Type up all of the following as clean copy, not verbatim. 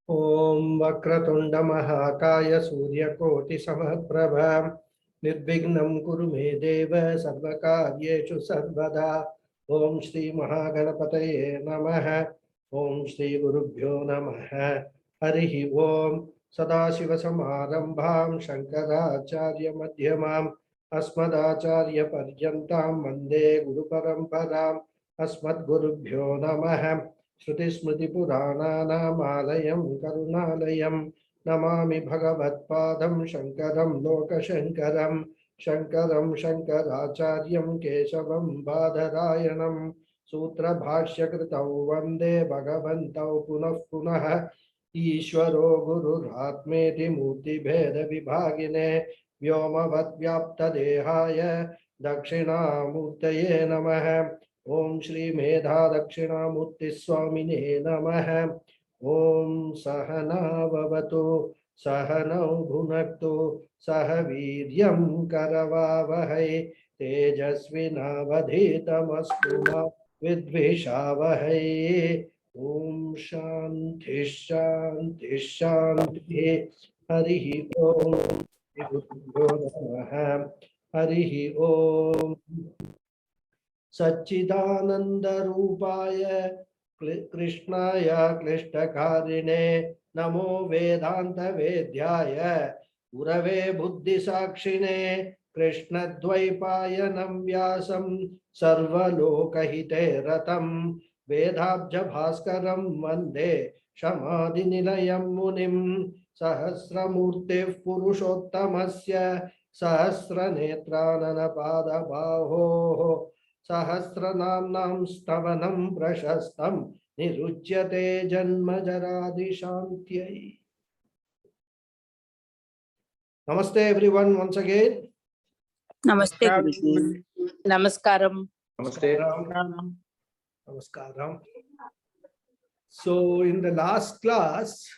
Om Vakratunda Mahakaya Suryakoti Samprabha Nirvignam Kuru Me Deva Sarvakaryeshu Sarvada. Om Shri Mahaganapataye Namaha. Om Shri Gurubhyo Namaha. Harihi Om Sadashiva Samarambham Shankaracharya Madhyamam Asmadacharya Paryantam Mande Guru Paramparam Asmad Gurubhyo Namaha. Shruti Smriti Purananamayam Karunalayam Namami Bhagavatpadam Shankaram Lokashankaram Shankaram Shankaracharyam Keshavam Badharayanam Sutra Bhashya Kritau Vande Bhagavantau Punah Punah Ishvaro Guru Atmeti Murti Bheda Vibhagine Vyomavad Vyapta Dehaya Dakshina Murtaye Namaha. Om Shri Medha Dakshina Swamine Namaha. Om Sahana Vavatu Sahanau Bhunaktu Sahaviryam Karavavahai Tejasvinavadhitamastu Vidvishavahai. Om Shanti Shanti Shanti. Harihi Om. Harihi Om. Satchidananda Rupaya Krishnaya Klishtakarine Namo Vedanta Vedyaya Urave Buddhi Sakshine Krishna Dvaipaya Namvyasam Sarvalokahite Ratam Vedabja Bhaskaram Vande Shamadhi Nilayam Munim Sahasramurte Purushottamasya Sahasranetranana Pada Baho Sahasranamam Stavanam Prashastam Nirujyate Janma Jaradi Shantyai. Namaste everyone once again. Namaste Guruji. Namaskaram. Namaste. Namaskaram. So in the last class,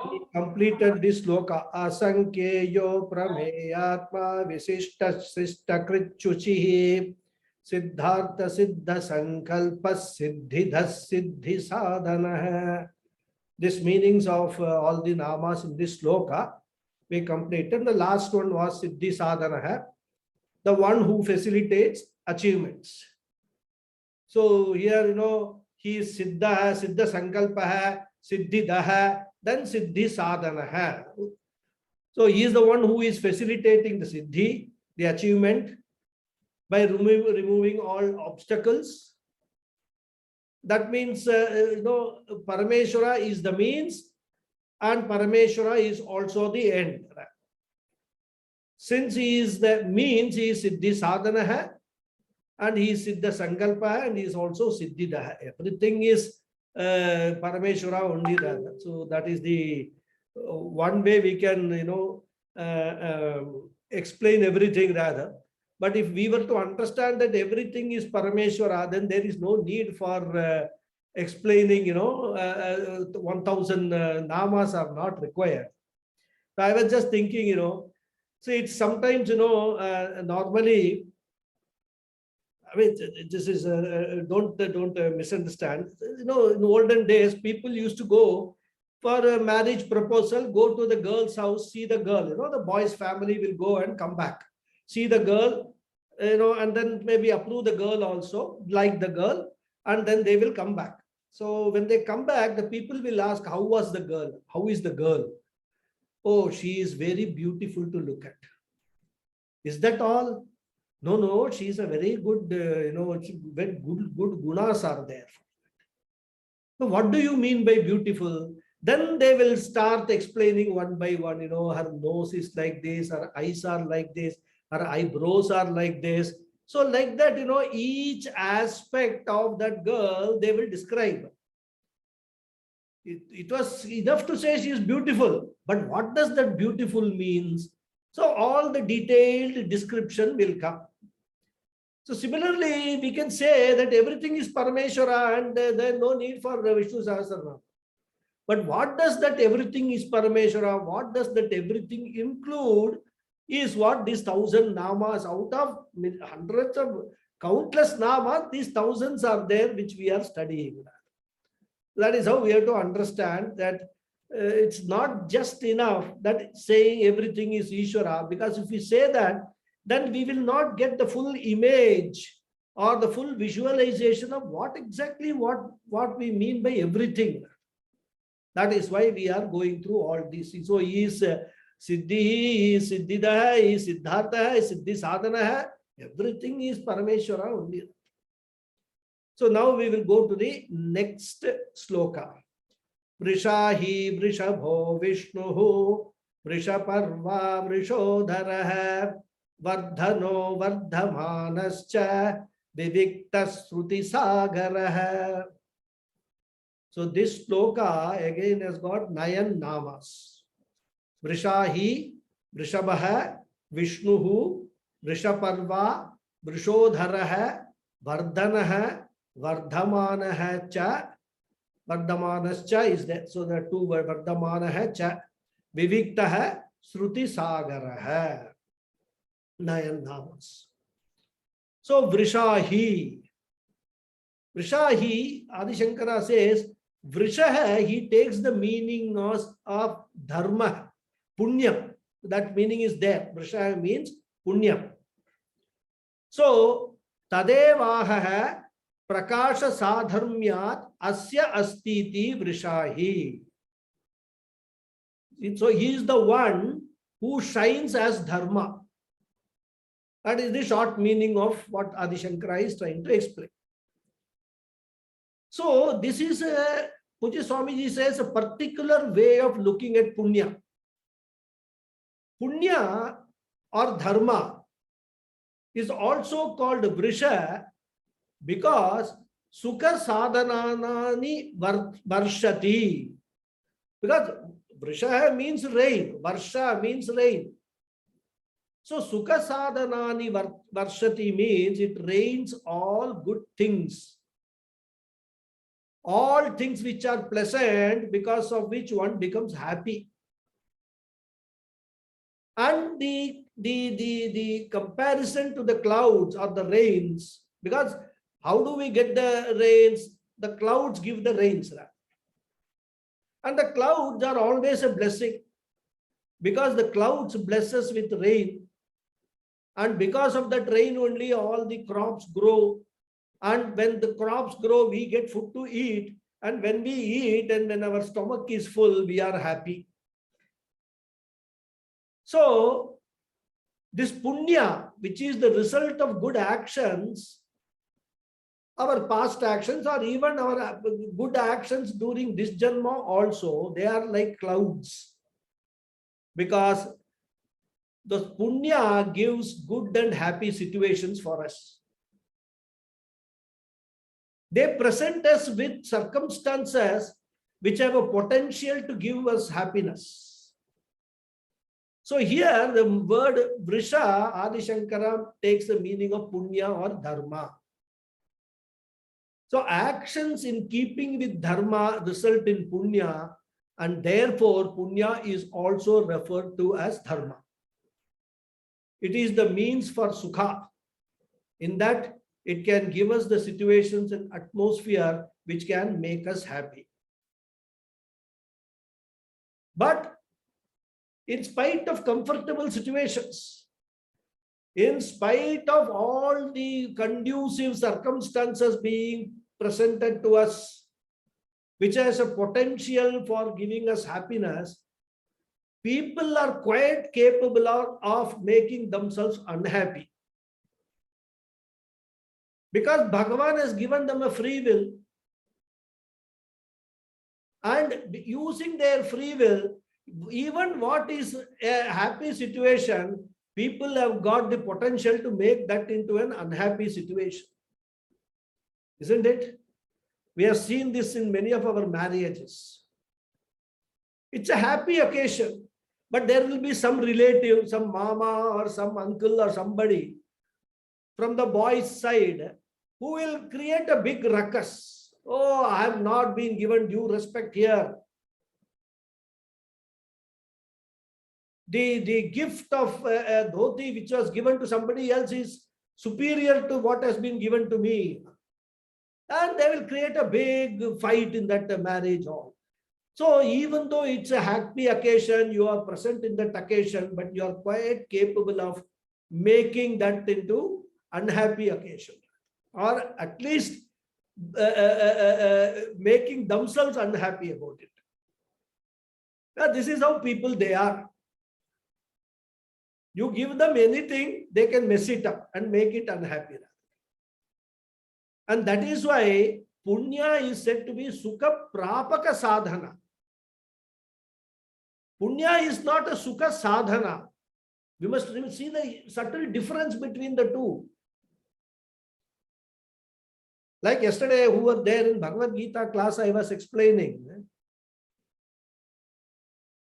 we completed this sloka. Asankyeyo prameyatma visishta srishta krichuchihi siddhartha siddha sankalpas siddhidhas siddhi sadhana. This meanings of all the namas in this sloka we completed. The last one was siddhi sadhana, the one who facilitates achievements. So here, he is siddha, siddha sankalpa, siddhidah, then siddhi sadhana. So he is the one who is facilitating the siddhi, the achievement, by removing all obstacles. That means, Parameshwara is the means and Parameshwara is also the end. Since he is the means, he is siddhi sadhana and he is siddha sankalpa and he is also siddhidah. Everything is Parameshwara only rather. So that is the one way we can, explain everything rather. But if we were to understand that everything is Parameshwara, then there is no need for explaining, 1000 namas are not required. So I was just thinking, so it's sometimes, normally, I mean, this is don't misunderstand. In olden days, people used to go for a marriage proposal, go to the girl's house, see the girl. The boy's family will go and come back, see the girl, and then maybe approve the girl also, like the girl, and then they will come back. So when they come back, the people will ask, how was the girl? How is the girl? Oh, she is very beautiful to look at. Is that all? No, she is a very good, very good gunas are there. So what do you mean by beautiful? Then they will start explaining one by one, her nose is like this, her eyes are like this, her eyebrows are like this. So like that, each aspect of that girl, they will describe. It was enough to say she is beautiful, but what does that beautiful means? So all the detailed description will come. So similarly, we can say that everything is Parameshwara and there is no need for Vishnu Sahasranamam. But what does that everything is Parameshwara? What does that everything include? Is what these 1000 namas, out of hundreds of countless namas, these thousands are there which we are studying. That is how we have to understand that it's not just enough that saying everything is Ishvara, because if we say that, then we will not get the full image or the full visualization of what exactly what we mean by everything. That is why we are going through all these things. So he is Siddhi, he is Siddhida, he is Siddhartha, he is Siddhi Sadhana. Everything is Parameshwara only. So now we will go to the next sloka. Vrishahi Vrishabho Vishnu Vrishaparva Vrishodhara Vardhano Vardhamanascha Vivikta Sruti Sagara. So this sloka again has got 9 namas. Vrishahi, Vrishabha, Vishnu, Vrishaparva, Vrishodhara, Vardhanaha, Vardhamanaha cha. Vardhamanascha is there. So there are 2 words. Vardhamanaha cha. Viviktaha, Sruti Sagaraha. 9 namas. So Vrishahi. Vrishahi, Adi Shankara says, Vrishaha, he takes the meaning of dharma, punya. That meaning is there. Vrishaha means punya. So, tadevaha prakasha sadharmyat asya astiti vrishahi. So, he is the one who shines as dharma. That is the short meaning of what Adi Shankara is trying to explain. So this is Pujya Swamiji says a particular way of looking at punya. Punya or dharma is also called vrisha because sukha sadhananani varshati. Because vrisha means rain, varsha means rain. So sukha sadhanani varshati means it rains all good things. All things which are pleasant, because of which one becomes happy. And the comparison to the clouds or the rains, because how do we get the rains? The clouds give the rains. And the clouds are always a blessing, because the clouds bless us with rain. And because of that rain only all the crops grow. And when the crops grow, we get food to eat. And when we eat and when our stomach is full, we are happy. So, this punya, which is the result of good actions, our past actions or even our good actions during this janma also, they are like clouds. Because the punya gives good and happy situations for us. They present us with circumstances which have a potential to give us happiness. So here the word Vrisha, Adi Shankara takes the meaning of punya or dharma. So actions in keeping with dharma result in punya, and therefore punya is also referred to as dharma. It is the means for sukha, in that it can give us the situations and atmosphere which can make us happy. But in spite of comfortable situations, in spite of all the conducive circumstances being presented to us, which has a potential for giving us happiness, people are quite capable of making themselves unhappy. Because Bhagavan has given them a free will, and using their free will, even what is a happy situation, people have got the potential to make that into an unhappy situation. Isn't it? We have seen this in many of our marriages. It's a happy occasion, but there will be some relative, some mama or some uncle or somebody from the boy's side who will create a big ruckus. Oh, I have not been given due respect here. The gift of a dhoti which was given to somebody else is superior to what has been given to me. And they will create a big fight in that marriage hall. So even though it's a happy occasion, you are present in that occasion, but you are quite capable of making that into unhappy occasion, or at least making themselves unhappy about it. Now, this is how people they are. You give them anything, they can mess it up and make it unhappy. And that is why punya is said to be sukha prapaka sadhana. Punya is not a sukha sadhana. We must see the subtle difference between the two. Like yesterday, who were there in Bhagavad Gita class, I was explaining.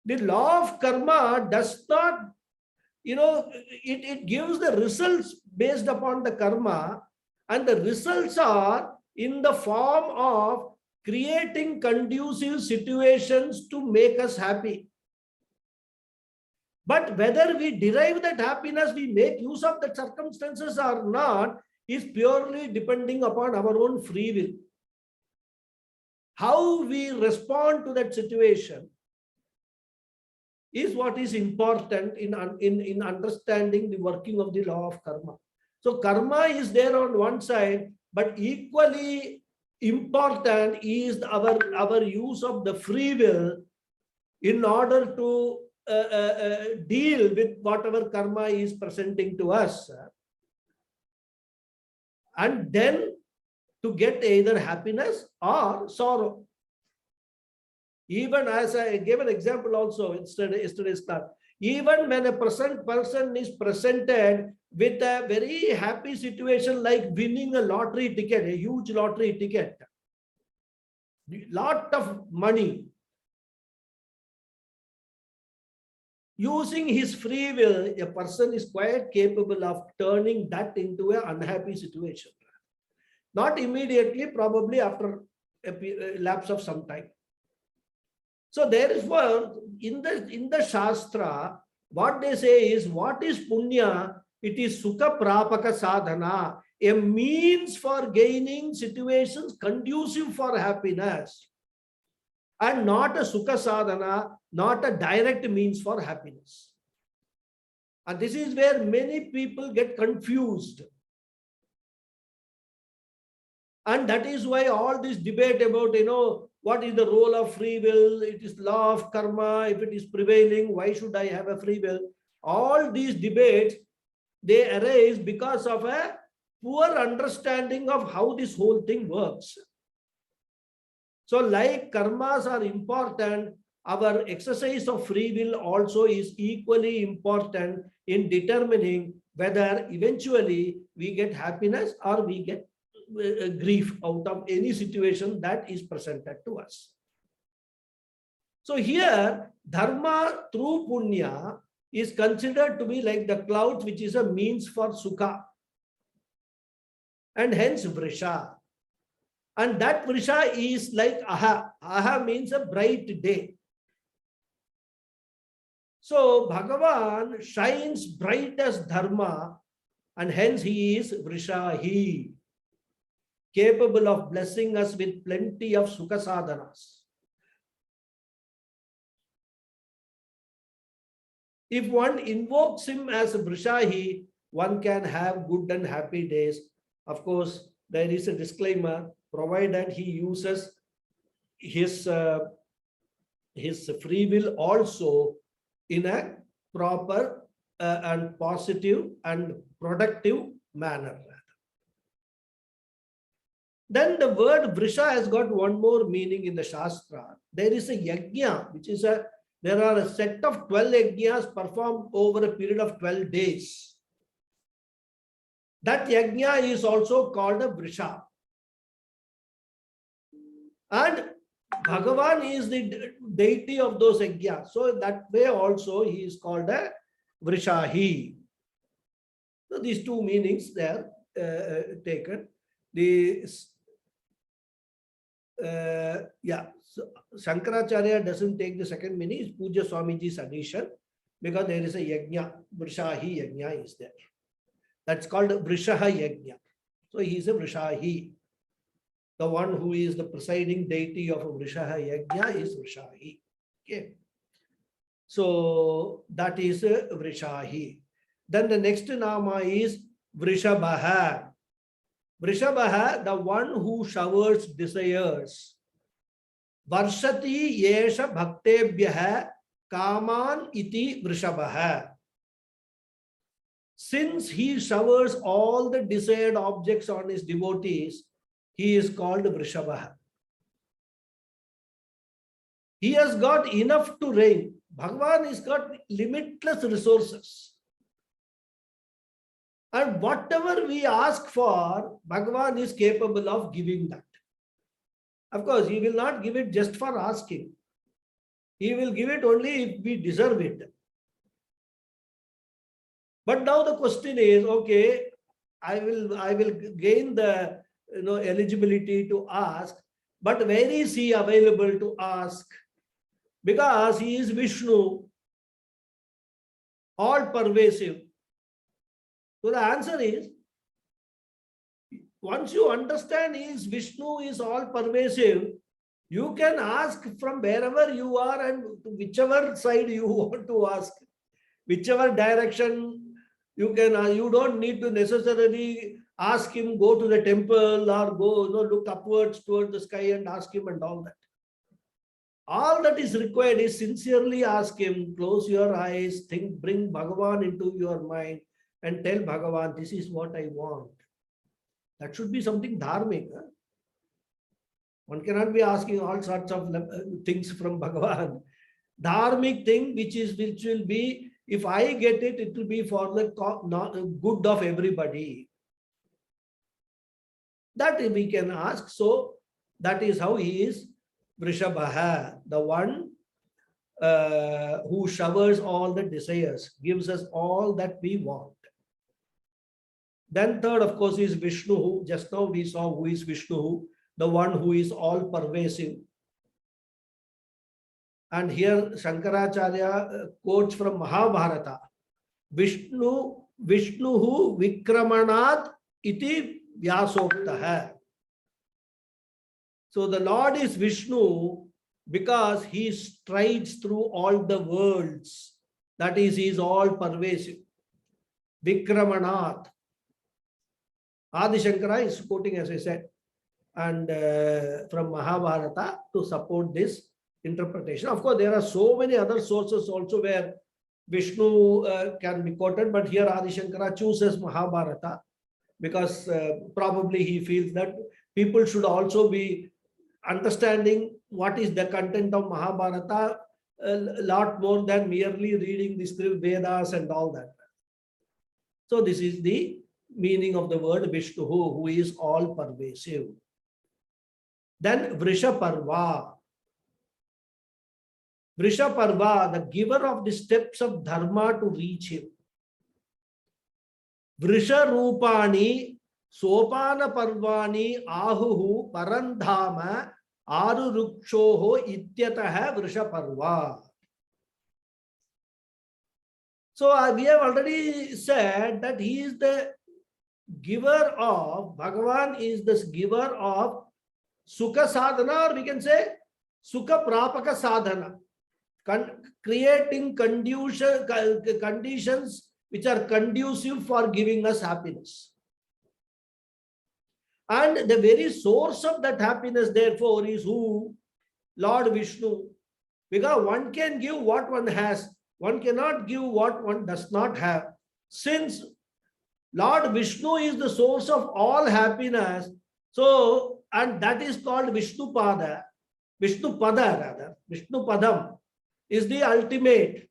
The law of karma does not, it gives the results based upon the karma, and the results are in the form of creating conducive situations to make us happy. But whether we derive that happiness, we make use of the circumstances or not, is purely depending upon our own free will. How we respond to that situation is what is important in understanding the working of the law of karma. So karma is there on one side, but equally important is our use of the free will in order to deal with whatever karma is presenting to us. And then to get either happiness or sorrow. Even as I gave an example also yesterday's class, even when a person is presented with a very happy situation like winning a lottery ticket, a huge lottery ticket, lot of money, using his free will, a person is quite capable of turning that into an unhappy situation. Not immediately, probably after a lapse of some time. So therefore, in the Shastra, what they say is, what is punya? It is sukha prapaka sadhana, a means for gaining situations conducive for happiness, and not a sukha sadhana, not a direct means for happiness. And this is where many people get confused. And that is why all this debate about, what is the role of free will? It is law of karma. If it is prevailing, why should I have a free will? All these debates, they arise because of a poor understanding of how this whole thing works. So like karmas are important, our exercise of free will also is equally important in determining whether eventually we get happiness or we get grief out of any situation that is presented to us. So here, dharma through punya is considered to be like the cloud, which is a means for sukha, and hence vrisha. And that vrisha is like aha. Aha means a bright day. So Bhagavan shines bright as dharma, and hence he is vrishahi, capable of blessing us with plenty of sukha sadhanas. If one invokes him as a vrishahi, one can have good and happy days. Of course, there is a disclaimer, provided he uses his free will also in a proper and positive and productive manner. Then the word vrisha has got one more meaning in the Shastra. There is a yajna, which is there are a set of 12 yajnas performed over a period of 12 days. That yajna is also called a vrisha. And Bhagavan is the deity of those yajnas. So that way also he is called a vrishahi. So these two meanings they are taken. So Shankaracharya doesn't take the second meaning, it's Puja Swamiji's addition, because there is a yajna, Vrishahi yajna is there. That's called Vrishaha yajna. So he is a Vrishahi. The one who is the presiding deity of Vrishaha Yajna is Vrishahi. Okay. So that is Vrishahi. Then the next nama is Vrishabhaha. Vrishabhaha, the one who showers desires. Varshati yesha bhaktebhyaha kaman iti Vrishabhaha. Since he showers all the desired objects on his devotees, he is called Vrishabhaha. He has got enough to reign. Bhagavan has got limitless resources. And whatever we ask for, Bhagavan is capable of giving that. Of course, he will not give it just for asking. He will give it only if we deserve it. But now the question is, okay, I will gain the eligibility to ask, but where is he available to ask? Because he is Vishnu, all pervasive. So the answer is, once you understand is Vishnu is all pervasive, you can ask from wherever you are and whichever side you want to ask, whichever direction you can. You don't need to necessarily ask him, go to the temple or go look upwards towards the sky and ask him and all that. All that is required is sincerely ask him, close your eyes, think, bring Bhagavan into your mind and tell Bhagavan, this is what I want. That should be something dharmic. Huh? One cannot be asking all sorts of things from Bhagavan. Dharmic thing which will be, if I get it, it will be for the good of everybody. That we can ask. So that is how he is Vrishabhaha, the one who showers all the desires, gives us all that we want. Then third, of course, is Vishnu, who just now we saw who is Vishnu, the one who is all pervasive. And here Shankaracharya quotes from Mahabharata, Vishnu Vikramanat iti Vyasoktaha. So the Lord is Vishnu because he strides through all the worlds. That is, he is all pervasive. Vikramanat. Adi Shankara is quoting, as I said, and from Mahabharata to support this interpretation. Of course, there are so many other sources also where Vishnu can be quoted, but here Adi Shankara chooses Mahabharata because probably he feels that people should also be understanding what is the content of Mahabharata a lot more than merely reading the script Vedas and all that. So this is the meaning of the word Vishnu, who is all pervasive. Then Vrishaparva. Vrishaparva, the giver of the steps of dharma to reach him. Vrisharupani Sopana Parvani Ahuhu Parandhama Arurukshoho Ityataha Vrishaparva. So we have already said that he is the giver of, Bhagavan is the giver of Sukha Sadhana, or we can say Sukha Prapaka Sadhana, creating conditions which are conducive for giving us happiness. And the very source of that happiness, therefore, is who? Lord Vishnu. Because one can give what one has, one cannot give what one does not have. Since Lord Vishnu is the source of all happiness, so, and that is called Vishnu Pada, Vishnu Pada rather, Vishnu Padam is the ultimate,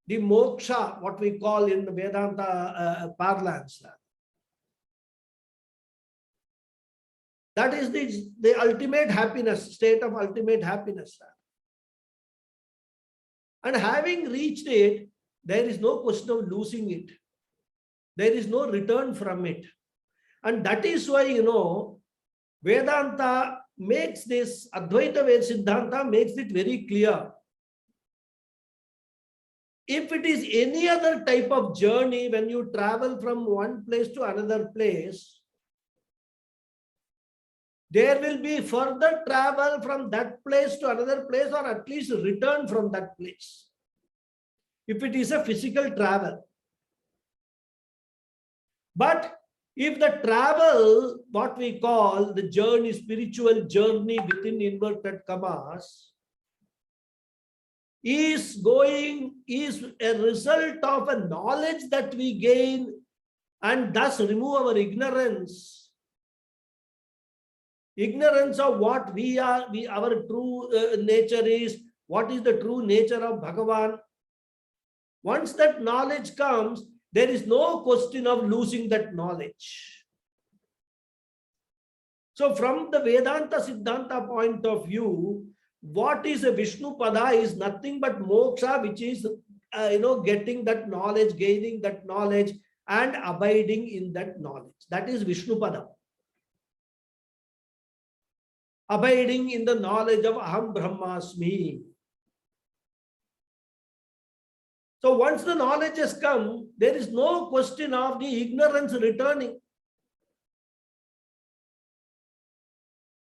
the moksha, what we call in the Vedanta parlance. That is the ultimate happiness, state of ultimate happiness. And having reached it, there is no question of losing it. There is no return from it. And that is why, Vedanta makes this, Advaita Siddhanta makes it very clear. If it is any other type of journey, when you travel from one place to another place, there will be further travel from that place to another place, or at least return from that place, if it is a physical travel. But if the travel, what we call the journey, spiritual journey within inverted commas, is a result of a knowledge that we gain and thus remove our ignorance. Ignorance of what we are, our true nature is, what is the true nature of Bhagavan. Once that knowledge comes, there is no question of losing that knowledge. So from the Vedanta Siddhanta point of view, what is a Vishnu Pada is nothing but moksha, which is getting that knowledge, gaining that knowledge and abiding in that knowledge. That is Vishnu Pada. Abiding in the knowledge of Aham Brahmasmi. So once the knowledge has come, there is no question of the ignorance returning.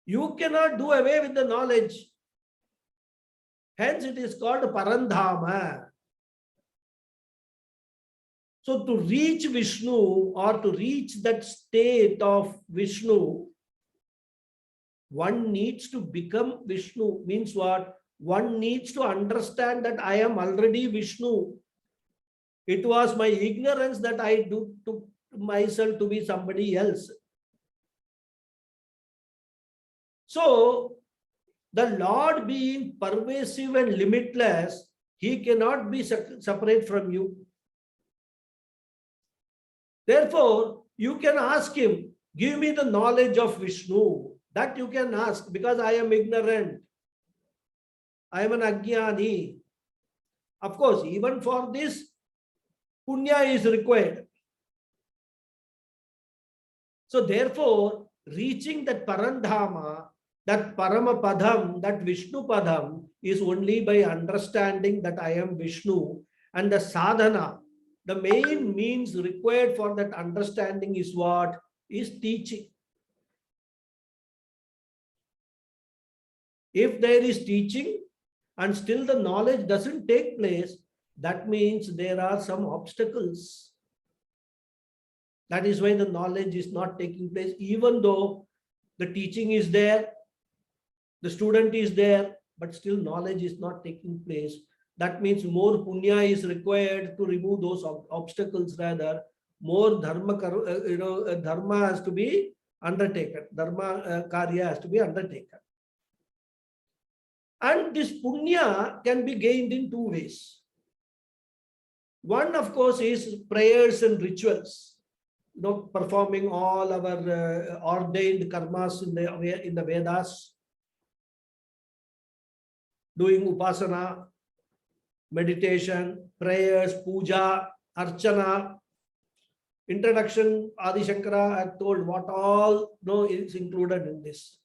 You cannot do away with the knowledge. Hence it is called Parandhama. So to reach Vishnu, or to reach that state of Vishnu, one needs to become Vishnu. Means what? One needs to understand that I am already Vishnu. It was my ignorance that I took myself to be somebody else. So, the Lord being pervasive and limitless, He cannot be separate from you. Therefore, you can ask Him, give me the knowledge of Vishnu. That you can ask, because I am ignorant. I am an Ajnani. Of course, even for this, punya is required. So therefore, reaching that Parandhama, that Paramapadam, that Vishnu Padam, is only by understanding that I am Vishnu. And the sadhana, the main means required for that understanding is what? Is teaching. If there is teaching and still the knowledge doesn't take place, that means there are some obstacles. That is why the knowledge is not taking place, even though the teaching is there, the student is there, but still knowledge is not taking place. That means more punya is required to remove those obstacles. Rather, more dharma, dharma has to be undertaken. Dharma karya has to be undertaken. And this punya can be gained in two ways. One, of course, is prayers and rituals. Performing all our ordained karmas in the Vedas, doing upasana, meditation, prayers, puja, archana, introduction. Adi Shankara had told what all is included in this.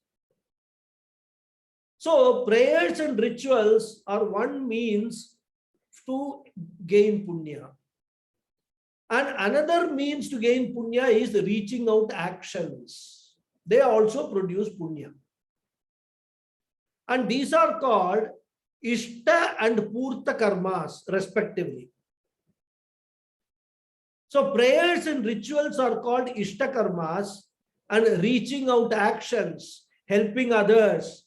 So prayers and rituals are one means to gain punya. And another means to gain punya is reaching out actions. They also produce punya. And these are called Ishta and Purta karmas, respectively. So prayers and rituals are called Ishta karmas, and reaching out actions, helping others,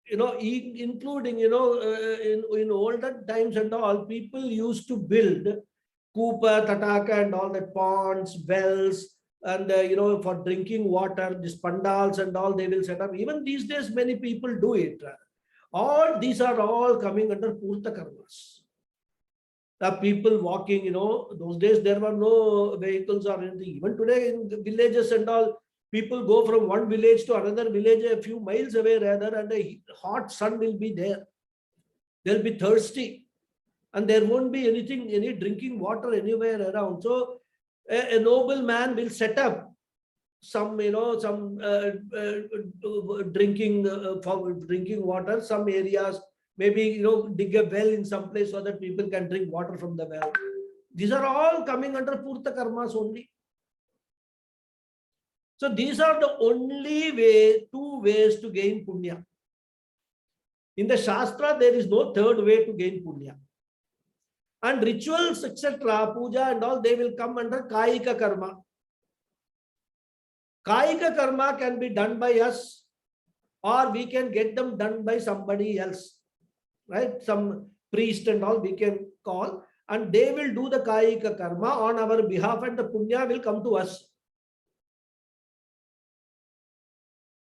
including, in older times and all, people used to build Kupa, Tataka and all that, ponds, wells, and for drinking water, these pandals and all they will set up. Even these days, many people do it. All these are all coming under Purta karmas. The people walking, those days there were no vehicles or anything. Even today in the villages and all, people go from one village to another village a few miles away rather, and a hot sun will be there. They'll be thirsty. And there won't be any drinking water anywhere around. So a noble man will set up some, drinking for drinking water, some areas, maybe, dig a well in some place so that people can drink water from the well. These are all coming under Purta karmas only. So these are the only two ways to gain punya. In the Shastra, there is no third way to gain punya. And rituals, etc., puja and all, they will come under Kaika Karma. Kaika Karma can be done by us, or we can get them done by somebody else, right? Some priest and all we can call, and they will do the Kaika Karma on our behalf, and the punya will come to us.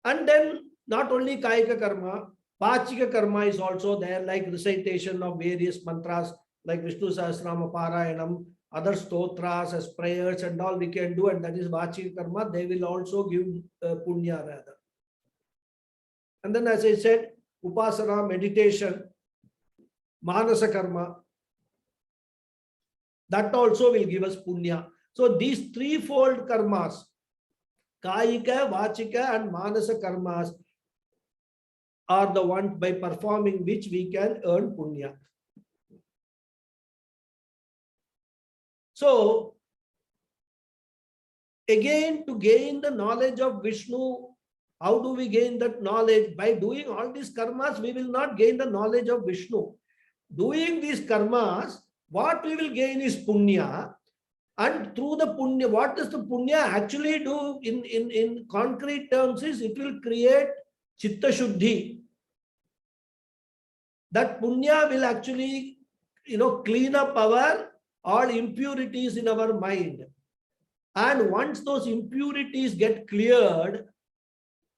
And then not only Kaika Karma, Pachika Karma is also there, like recitation of various mantras, like Vishnu Sahasranamam, Parayanam, other stotras as prayers and all we can do, and that is Vachika Karma. They will also give punya rather. And then, as I said, Upasana, meditation, Manasa Karma, that also will give us punya. So these threefold karmas, Kaika, Vachika and Manasa karmas, are the ones by performing which we can earn punya. So, again, to gain the knowledge of Vishnu, how do we gain that knowledge? By doing all these karmas, we will not gain the knowledge of Vishnu. Doing these karmas, what we will gain is punya. And through the punya, what does the punya actually do in concrete terms is it will create chitta shuddhi. That punya will actually, clean up our all impurities in our mind. And once those impurities get cleared,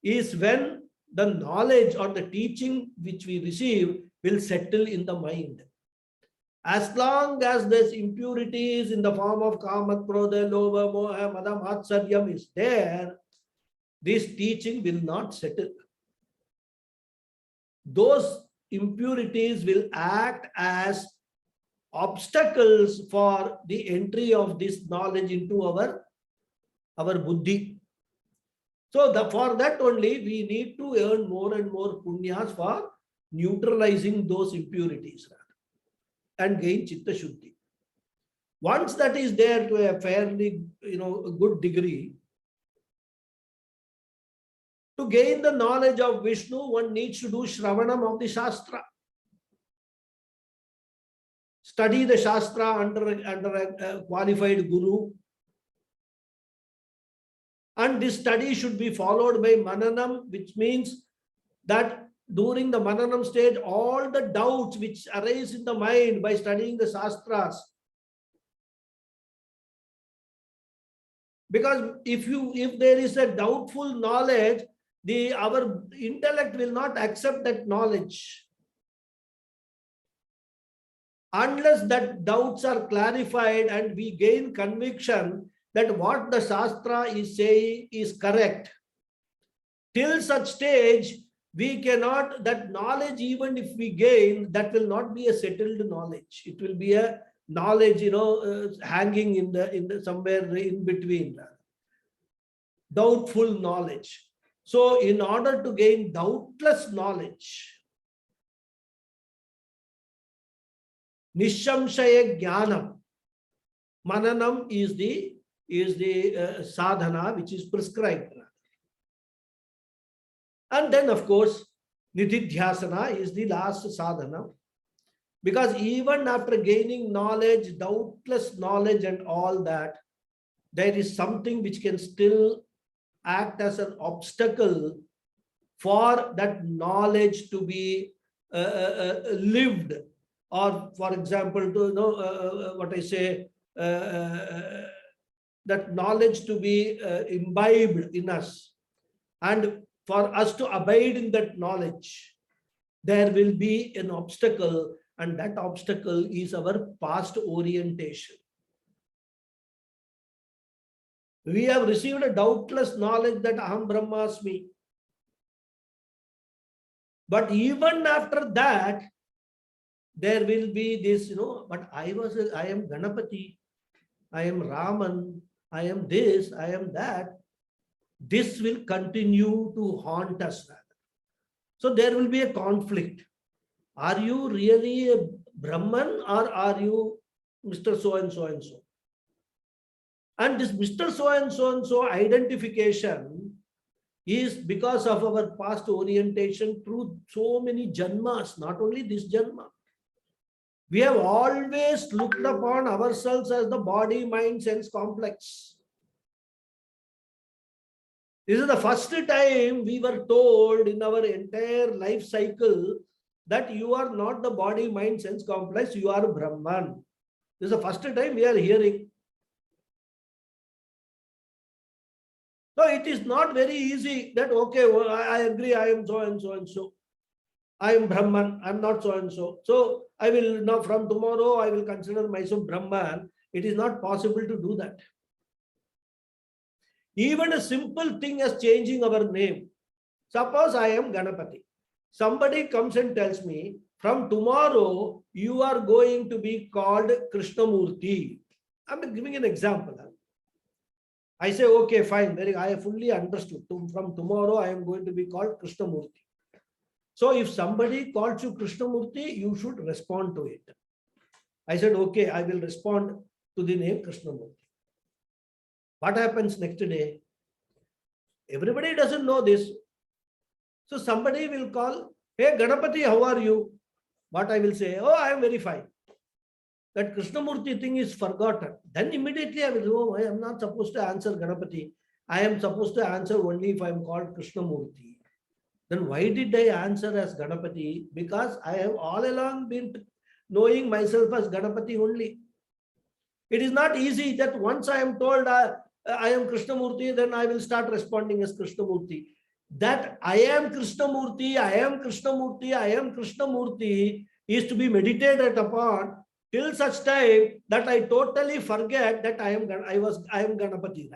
is when the knowledge or the teaching which we receive will settle in the mind. As long as this impurities in the form of kama, krodha, lobha, moha, mada, matsaryam is there, this teaching will not settle. Those impurities will act as obstacles for the entry of this knowledge into our buddhi. So for that only we need to earn more and more punyas for neutralizing those impurities and gain chitta shuddhi. Once that is there to a fairly a good degree, to gain the knowledge of Vishnu, one needs to do Shravanam of the Shastra. Study the Shastra under a qualified guru. And this study should be followed by Mananam, which means that during the Mananam stage, all the doubts which arise in the mind by studying the Shastras. Because if there is a doubtful knowledge, our intellect will not accept that knowledge. Unless that doubts are clarified and we gain conviction that what the Shastra is saying is correct. Till such stage, we cannot, that knowledge, even if we gain, that will not be a settled knowledge. It will be a knowledge, hanging in the somewhere in between. Doubtful knowledge. So in order to gain doubtless knowledge, Nishamshaya Jnanam, Mananam is the sadhana which is prescribed. And then, of course, Nididhyasana is the last sadhana. Because even after gaining knowledge, doubtless knowledge and all that, there is something which can still act as an obstacle for that knowledge to be lived. Or, for example, to what I say, that knowledge to be imbibed in us. And for us to abide in that knowledge, there will be an obstacle, and that obstacle is our past orientation. We have received a doubtless knowledge that Aham Brahmasmi. But even after that, there will be this, but I am Ganapathy, I am Raman, I am this, I am that. This will continue to haunt us. So there will be a conflict. Are you really a Brahman or are you Mr. So and so and so? And this Mr. So and so and so identification is because of our past orientation through so many janmas, not only this janma. We have always looked upon ourselves as the body, mind, sense complex. This is the first time we were told in our entire life cycle that you are not the body, mind, sense complex, you are Brahman. This is the first time we are hearing. So it is not very easy that, okay, well, I agree, I am so and so and so. I am Brahman, I am not so and so. So I will now, from tomorrow, I will consider myself Brahman. It is not possible to do that. Even a simple thing as changing our name. Suppose I am Ganapathy. Somebody comes and tells me, from tomorrow, you are going to be called Krishnamurti. I am giving an example. I say, okay, fine. I fully understood. From tomorrow, I am going to be called Krishnamurti. So if somebody calls you Krishnamurti, you should respond to it. I said, okay, I will respond to the name Krishnamurti. What happens next day? Everybody doesn't know this. So somebody will call, hey, Ganapathy, how are you? What I will say, oh, I am very fine. That Krishnamurti thing is forgotten. Then immediately I will go, I am not supposed to answer Ganapathy. I am supposed to answer only if I am called Krishnamurti. Then why did I answer as Ganapathy? Because I have all along been knowing myself as Ganapathy only. It is not easy that once I am told I am Krishnamurti, then I will start responding as Krishnamurti. That I am Krishnamurti, I am Krishnamurti, I am Krishnamurti is to be meditated upon till such time that I totally forget that I am Ganapathi.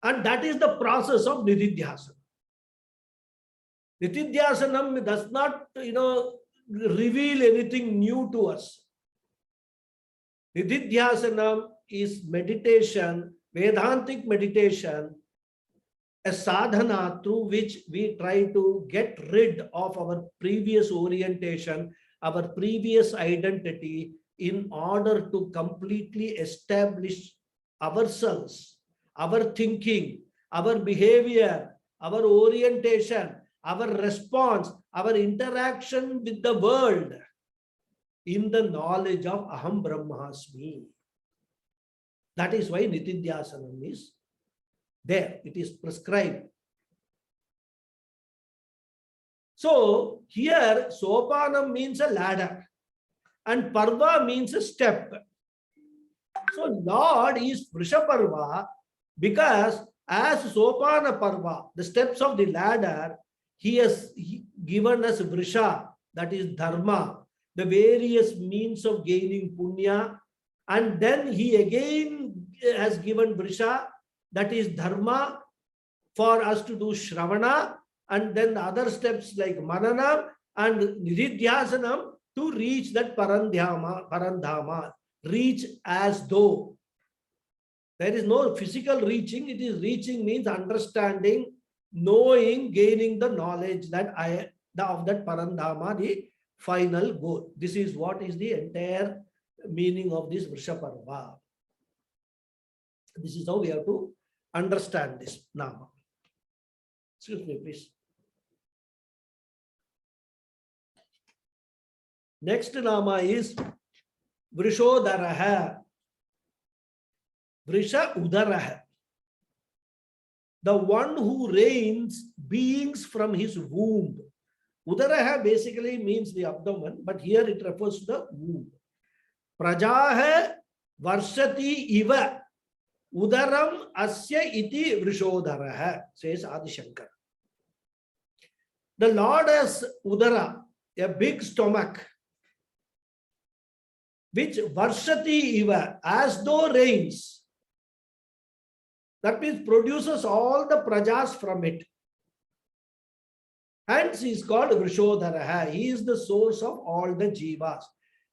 And that is the process of Nididhyasana. Nitidhyasanam does not, reveal anything new to us. Nitidhyasanam is meditation, Vedantic meditation, a sadhana through which we try to get rid of our previous orientation, our previous identity, in order to completely establish ourselves, our thinking, our behavior, our orientation, our response, our interaction with the world in the knowledge of Aham Brahmasmi. That is why Nitidhyasanam is there. It is prescribed. So here Sopanam means a ladder and Parva means a step. So Lord is Vrishaparva because as Sopana Parva, the steps of the ladder, he has given us Vrisha, that is Dharma, the various means of gaining Punya, and then he again has given Vrisha, that is Dharma, for us to do Shravana, and then the other steps like Mananam and Nididhyasanam to reach that Parandhama, reach as though. There is no physical reaching, it is reaching means understanding, knowing, gaining the knowledge that of that Parandhama, the final goal. This is what is the entire meaning of this Vrishaparva. This is how we have to understand this Nama. Excuse me, please. Next Nama is Vrishodaraha. Vrisha Udaraha. The one who reigns beings from his womb. Udaraha basically means the abdomen, but here it refers to the womb. Prajaha Varshati Iva. Udaram Asya Iti Vrishodaraha, says Adi Shankara. The Lord has Udara, a big stomach, which Varshati Iva, as though rains. That means produces all the prajas from it. Hence he is called Vrishodharaha. He is the source of all the jivas.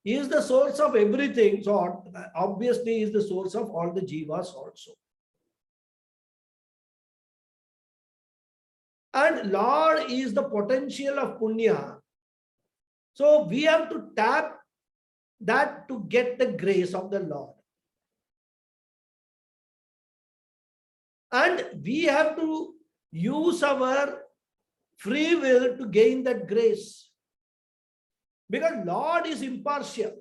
He is the source of everything. So obviously he is the source of all the jivas also. And Lord is the potential of punya. So we have to tap that to get the grace of the Lord. And we have to use our free will to gain that grace. Because Lord is impartial.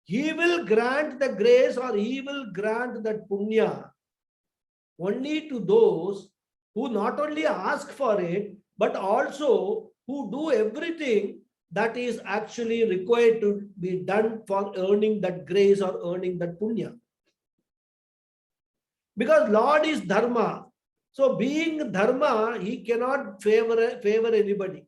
He will grant the grace or he will grant that punya only to those who not only ask for it, but also who do everything that is actually required to be done for earning that grace or earning that punya. Because Lord is dharma. So being dharma, he cannot favor anybody.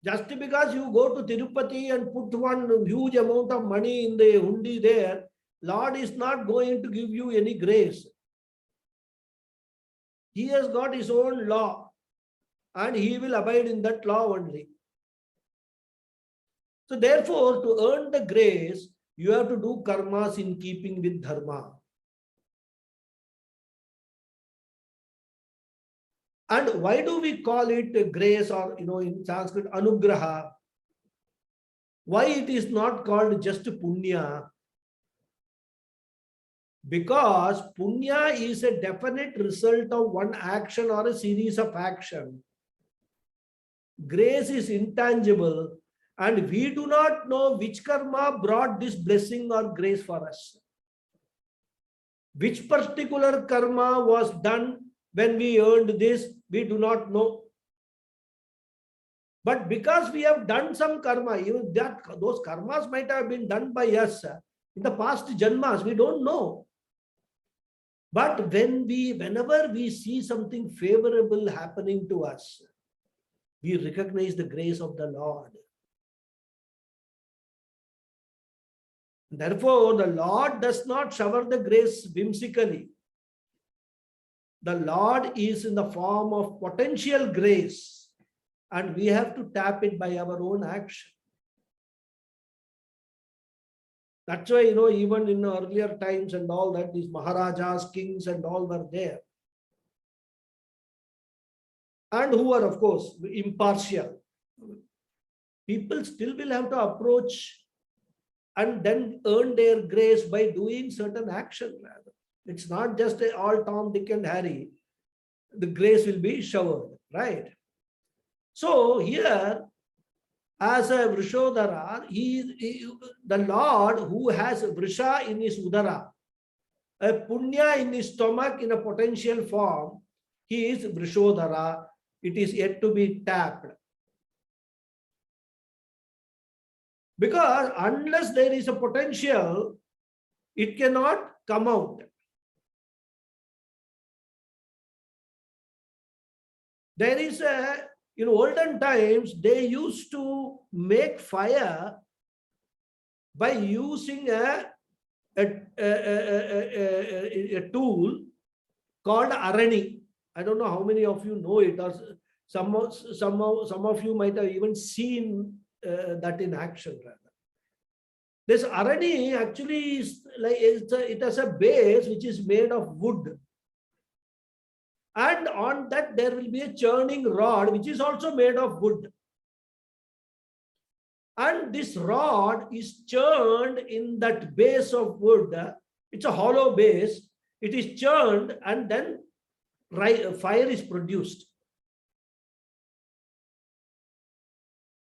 Just because you go to Tirupati and put one huge amount of money in the hundi there, Lord is not going to give you any grace. He has got his own law and he will abide in that law only. So therefore, to earn the grace, you have to do karmas in keeping with dharma. And why do we call it grace, or in Sanskrit anugraha? Why it is not called just punya? Because punya is a definite result of one action or a series of action. Grace is intangible, and we do not know which karma brought this blessing or grace for us. Which particular karma was done when we earned this, we do not know. But because we have done some karma, even that those karmas might have been done by us in the past janmas, we don't know. But whenever we see something favorable happening to us, we recognize the grace of the Lord. Therefore, the Lord does not shower the grace whimsically. The Lord is in the form of potential grace, and we have to tap it by our own action. That's why, even in earlier times and all that, these Maharajas, kings and all were there. And who are, of course, impartial. People still will have to approach and then earn their grace by doing certain action. It's not just all Tom, Dick and Harry. The grace will be showered, right? So here, as a Vrishodhara, the Lord who has Vrisha in his Udara, a Punya in his stomach in a potential form, he is Vrishodhara. It is yet to be tapped. Because unless there is a potential, it cannot come out. There is in olden times, they used to make fire by using a tool called arani. I don't know how many of you know it, or some of you might have even seen that in action. This arani actually is like it has a base which is made of wood. And on that there will be a churning rod which is also made of wood. And this rod is churned in that base of wood. It's a hollow base. It is churned and then fire is produced.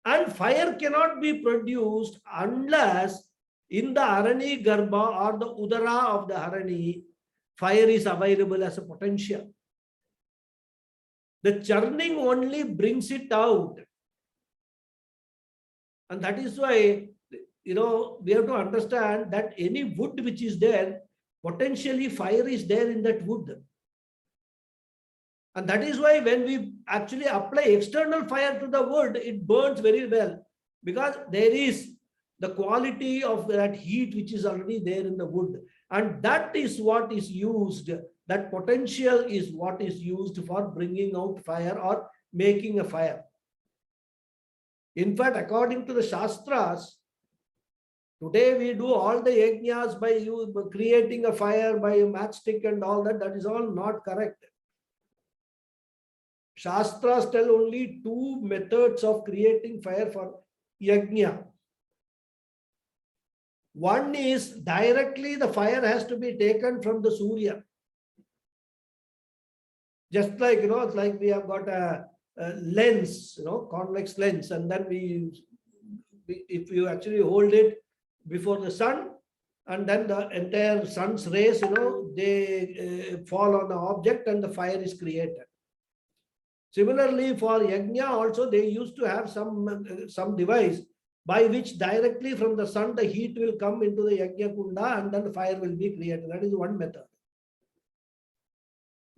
And fire cannot be produced unless in the Arani Garbha or the Udara of the Arani, fire is available as a potential. The churning only brings it out. And that is why, we have to understand that any wood which is there, potentially fire is there in that wood. And that is why when we actually apply external fire to the wood, it burns very well, because there is the quality of that heat which is already there in the wood. And that is what is used, that potential is what is used for bringing out fire or making a fire. In fact, according to the Shastras, today we do all the yajnas by creating a fire by a matchstick and all that. That is all not correct. Shastras tell only two methods of creating fire for yajna. One is directly the fire has to be taken from the Surya. Just like, it's like we have got a lens, convex lens, and then if you actually hold it before the sun, and then the entire sun's rays, they fall on the object and the fire is created. Similarly, for yajna also, they used to have some device by which directly from the sun, the heat will come into the yajna kunda and then the fire will be created. That is one method.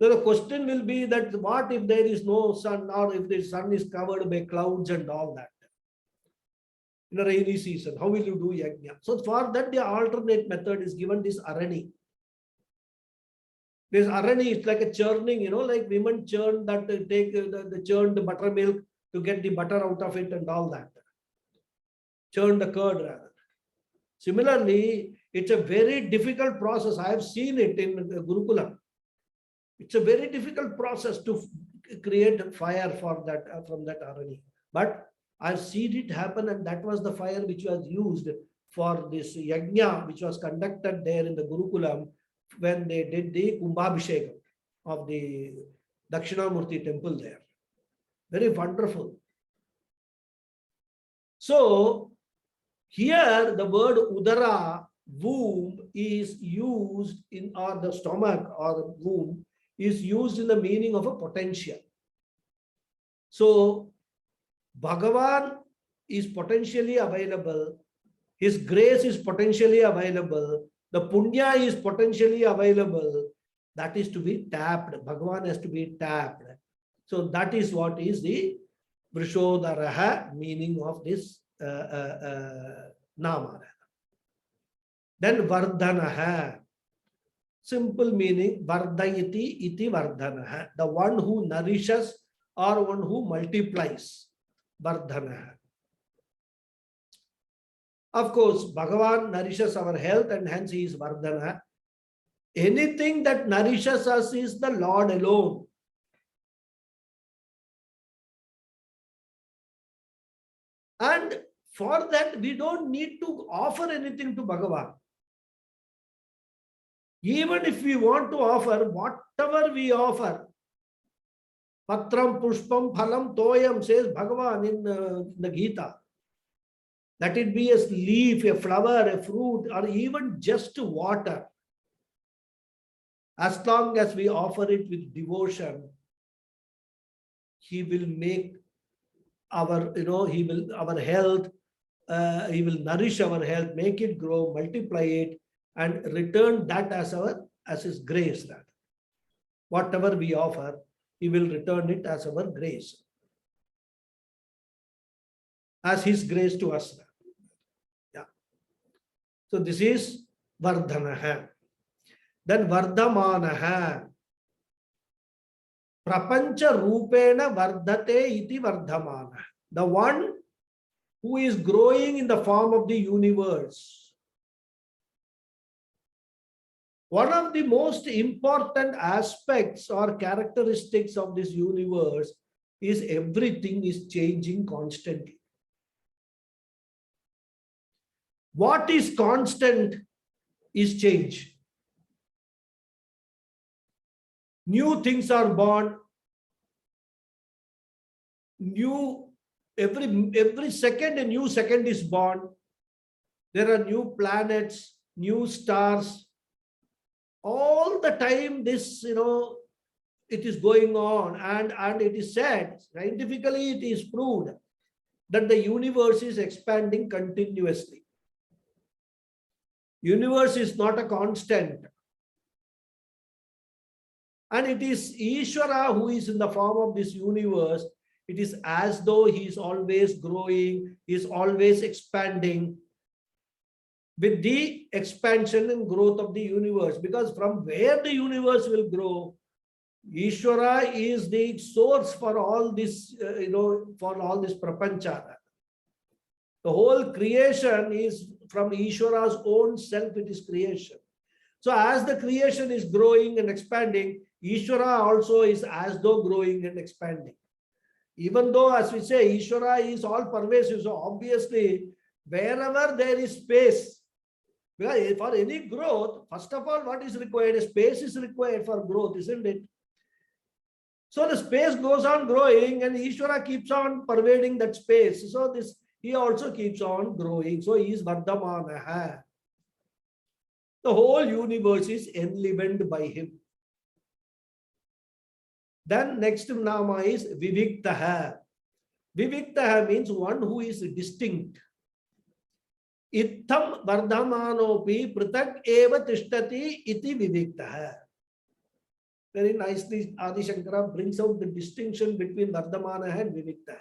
So the question will be that what if there is no sun, or if the sun is covered by clouds and all that? In a rainy season, how will you do yajna? So for that, the alternate method is given, this arani. This arani is like a churning, like women churn that, take the churned buttermilk to get the butter out of it and all that. Churn the curd rather. Similarly, it's a very difficult process. I have seen it in Gurukulam. It's a very difficult process to create fire for that from that arani. But I've seen it happen, and that was the fire which was used for this yajna, which was conducted there in the Gurukulam when they did the Kumbhabhishekam of the Dakshinamurti temple there. Very wonderful. So here the word udara, womb, is used in, or the stomach or womb is used in the meaning of a potential. So Bhagavan is potentially available. His grace is potentially available. The punya is potentially available. That is to be tapped. Bhagavan has to be tapped. So that is what is the Vrishodaraha meaning of this nama. Then Vardhanaha. Simple meaning, Vardhayati iti Vardhanaha. The one who nourishes or one who multiplies. Vardhanaha. Of course, Bhagavan nourishes our health and hence he is Vardhana. Anything that nourishes us is the Lord alone. And for that, we don't need to offer anything to Bhagavan. Even if we want to offer, whatever we offer, Patram, Pushpam, Phalam, Toyam, says Bhagavan in the Gita. Let it be a leaf, a flower, a fruit, or even just water. As long as we offer it with devotion, he will make our, our health, he will nourish our health, make it grow, multiply it, and return that as his grace. That whatever we offer, he will return it as our grace, as his grace to us. Yeah. So this is Vardhanaha. Then Vardhamanaha. Prapancha Rupena Vardhate iti Vardhamana. The one who is growing in the form of the universe. One of the most important aspects or characteristics of this universe is everything is changing constantly. What is constant is change. New things are born. Every second a new second is born. There are new planets, new stars. All the time this, it is going on, and it is said, scientifically it is proved that the universe is expanding continuously. Universe is not a constant. And it is Ishvara who is in the form of this universe. It is as though he is always growing, he is always expanding with the expansion and growth of the universe. Because from where the universe will grow, Ishvara is the source for all this, for all this prapancha. The whole creation is from Ishvara's own self, it is creation. So as the creation is growing and expanding, Ishvara also is as though growing and expanding. Even though, as we say, Ishvara is all pervasive, so obviously, wherever there is space, Because for any growth, first of all, what is required? A space is required for growth, isn't it? So the space goes on growing and Ishvara keeps on pervading that space. So this he also keeps on growing. So he is Vardhamanaha. The whole universe is enlivened by him. Then next nama is Viviktaha. Viviktaha means one who is distinct. Itham Vardhamanopi Pratak Eva Tishtati iti Viviktaha. Very nicely, Adi Shankara brings out the distinction between Vardhamana and Vivikta.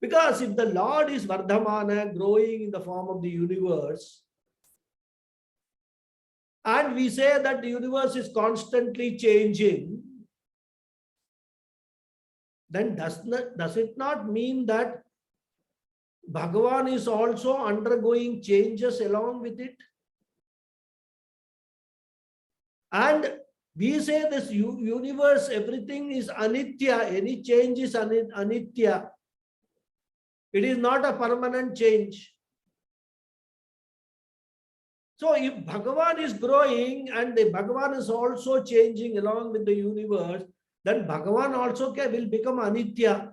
Because if the Lord is Vardhamana, growing in the form of the universe, and we say that the universe is constantly changing, then does it not mean that Bhagavan is also undergoing changes along with it? And we say this universe, everything is anitya, any change is anitya. It is not a permanent change. So if Bhagavan is growing and the Bhagavan is also changing along with the universe, then Bhagavan also will become anitya.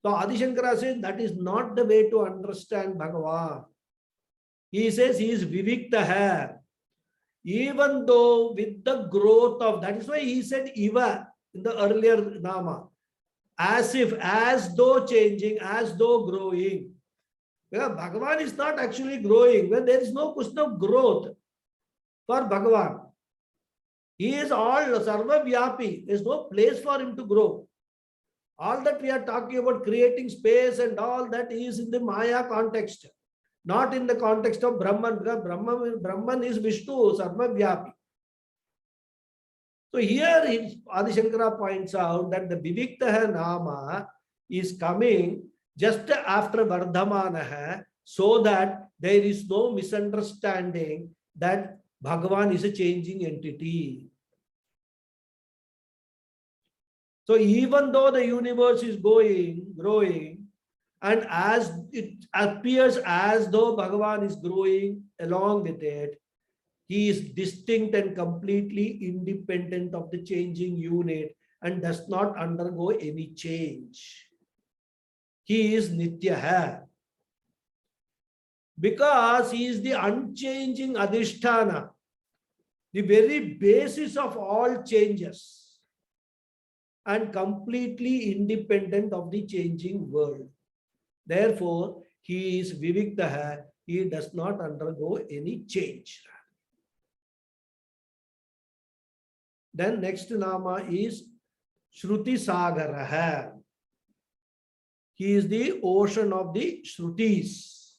So Adi Shankara says that is not the way to understand Bhagavan. He says he is Viviktaha. Even though with the growth of, that is why he said Iva in the earlier Nama. As if, as though changing, as though growing. Because Bhagavan is not actually growing. When there is no question of growth for Bhagavan. He is all Sarva Vyapi. There is no place for him to grow. All that we are talking about creating space and all that is in the Maya context. Not in the context of Brahman, because Brahman is Vishnu, Sarva Vyapi. So here Adi Shankara points out that the Viviktaha Nama is coming just after Vardhamanaha, so that there is no misunderstanding that Bhagavan is a changing entity. So even though the universe is growing, and as it appears as though Bhagavan is growing along with it, he is distinct and completely independent of the changing unit and does not undergo any change. He is Nityaha. Because he is the unchanging Adhisthana, the very basis of all changes, and completely independent of the changing world. Therefore, he is Viviktaha. He does not undergo any change. Then next Nama is Shruti Sagaraha. He is the ocean of the Shrutis.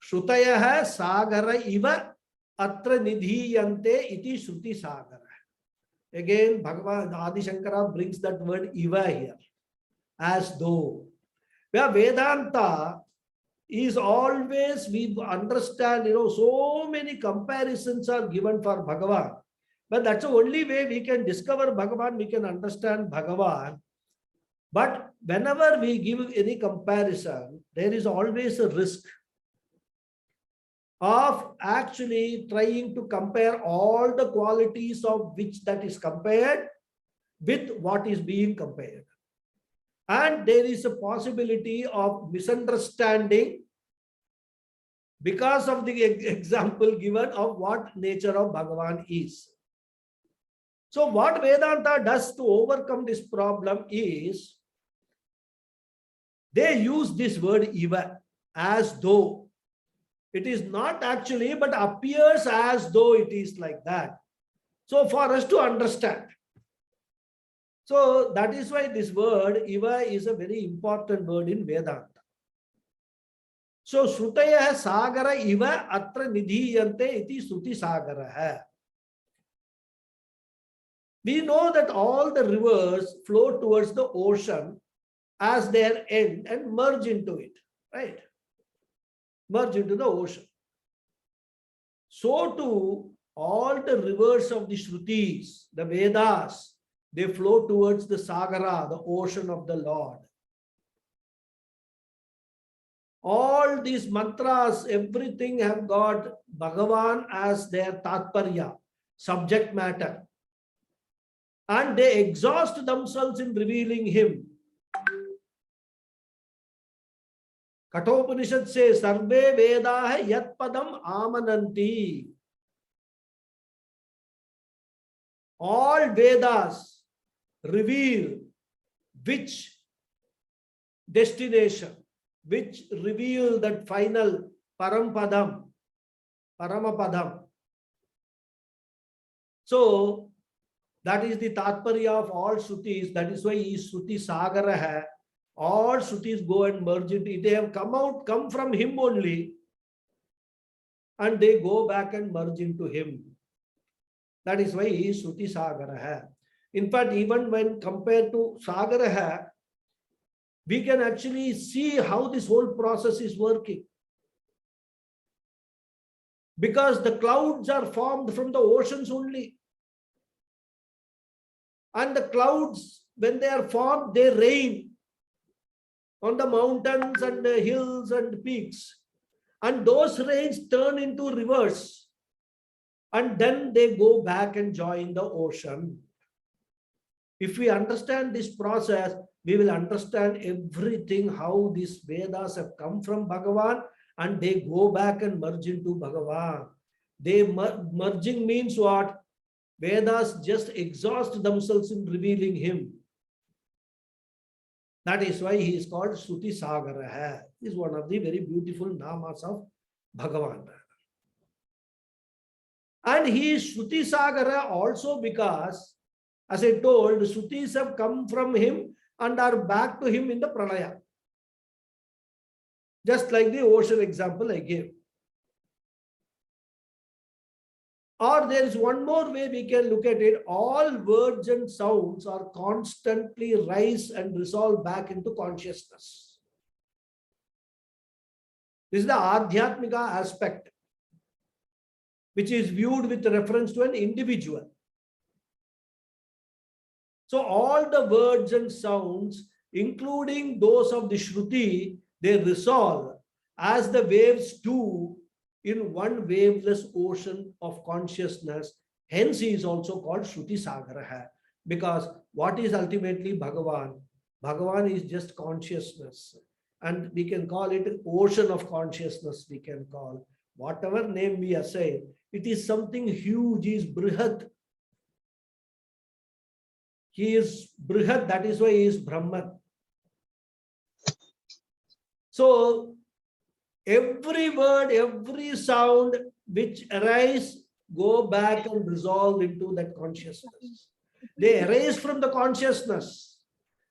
Shrutayaha Sagara Iva Atra Nidhiyante iti Shruti Sagara. Again, Bhagavan Adi Shankara brings that word Iva here. As though. Where Vedanta is always, we understand, so many comparisons are given for Bhagavan. But that's the only way we can discover Bhagavan, we can understand Bhagavan. But whenever we give any comparison, there is always a risk of actually trying to compare all the qualities of which that is compared with what is being compared. And there is a possibility of misunderstanding because of the example given of what nature of Bhagavan is. So what Vedanta does to overcome this problem is, they use this word Iva, as though. It is not actually, but appears as though it is like that. So for us to understand. So that is why this word Iva is a very important word in Vedanta. So Shrutaya Sagara Iva Atra Nidhiyante iti Shruti Sagara. We know that all the rivers flow towards the ocean as their end and merge into it, right? Merge into the ocean. So too, all the rivers of the Shrutis, the Vedas, they flow towards the Sagara, the ocean of the Lord. All these mantras, everything have got Bhagavan as their tatparya, subject matter. And they exhaust themselves in revealing him. Kathopanishad says, Sarve Vedaha Yat Padam Amananti. All Vedas reveal which destination, which reveal that final Parampadam, Paramapadam. So, that is the Tatparya of all Shrutis. That is why he is Shruti Sagara hai. All Shrutis go and merge into it. They have come from him only, and they go back and merge into him. That is why he is Shruti Sagara hai. In fact, even when compared to Sagara hai, we can actually see how this whole process is working. Because the clouds are formed from the oceans only. And the clouds, when they are formed, they rain on the mountains and the hills and peaks. And those rains turn into rivers. And then they go back and join the ocean. If we understand this process, we will understand everything, how these Vedas have come from Bhagavan and they go back and merge into Bhagavan. Merging means what? Vedas just exhaust themselves in revealing him. That is why he is called Shruti Sagara. He is one of the very beautiful namas of Bhagavan. And he is Shruti Sagara also because, as I told, Shrutis have come from him and are back to him in the Pralaya. Just like the ocean example I gave. Or there is one more way we can look at it. All words and sounds are constantly rise and resolve back into consciousness. This is the Adhyatmika aspect, which is viewed with reference to an individual. So all the words and sounds, including those of the Shruti, they resolve as the waves do in one waveless ocean of consciousness. Hence, he is also called Shruti Sagara. Because what is ultimately Bhagavan? Bhagavan is just consciousness. And we can call it an ocean of consciousness, we can call. Whatever name we assign, it is something huge, he is Brihat. He is Brihat, that is why he is Brahman. So, every word, every sound which arise, go back and resolve into that consciousness. They arise from the consciousness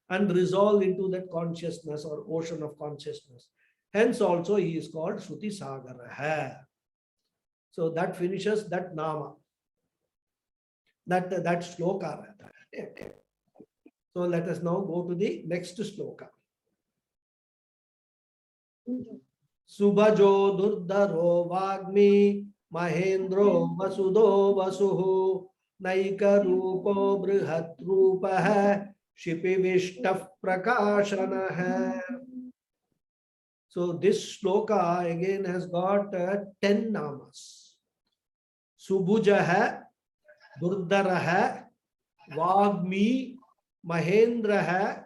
and resolve into that consciousness or ocean of consciousness. Hence also he is called Shruti Sagara. So that finishes that nama. That shloka. So let us now go to the next shloka. Subhajo Durdaro Vagmi Mahendro Vasudo Vasuhu Naika Rupo Brihat Rupa Shipi Vishtaf Prakashana. So this shloka again has got 10 namas. Subhuja, Durdara, Vagmi, Mahendra,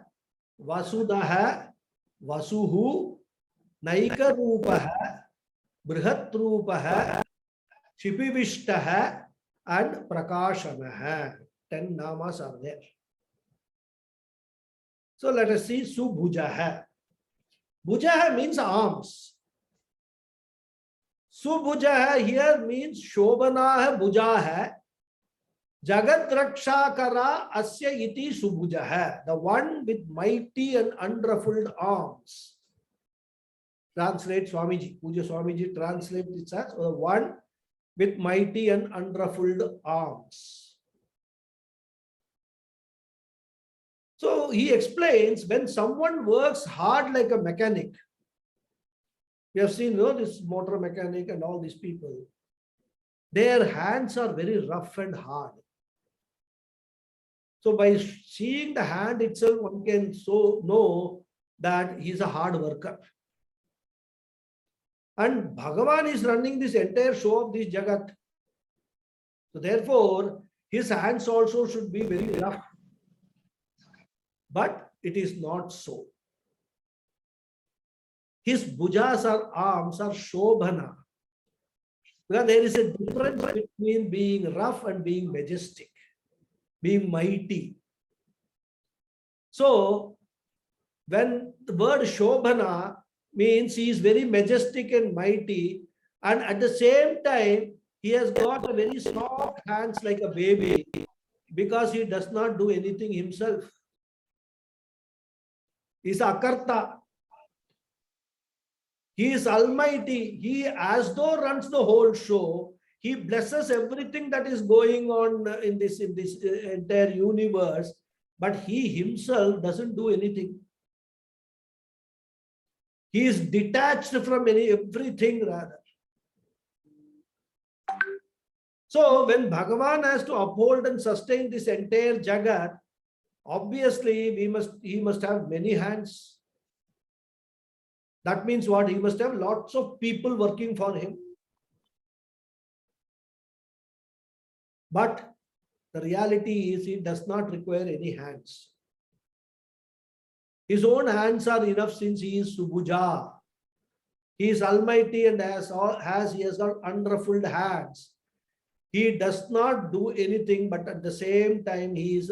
Vasuda, Vasuhu, Naika Rupa, Brihat Rupa, Shipivishta, and Prakashana. 10 namas are there. So let us see Subhuja. Bhuja means arms. Subhuja here means Shobana Bhuja hai. Jagat Raksha Kara Asya Iti Subhuja, the one with mighty and unruffled arms. Translate Swamiji. Puja Swamiji translates it as the one with mighty and unruffled arms. So he explains when someone works hard like a mechanic, we have seen this motor mechanic and all these people, their hands are very rough and hard. So by seeing the hand itself, one can so know that he is a hard worker. And Bhagavan is running this entire show of this Jagat. So therefore, his hands also should be very rough. But it is not so. His bhujas or arms are shobhana. Because there is a difference between being rough and being majestic, being mighty. So, when the word shobhana means he is very majestic and mighty, and at the same time, he has got a very soft hands like a baby because he does not do anything himself. He is akarta. He is almighty. He as though runs the whole show. He blesses everything that is going on in this entire universe, but he himself doesn't do anything. He is detached from everything rather. So when Bhagavan has to uphold and sustain this entire Jagat, obviously he must have many hands. That means what? He must have lots of people working for him. But the reality is he does not require any hands. His own hands are enough since he is Subhuja. He is almighty and he has got unruffled hands. He does not do anything, but at the same time he is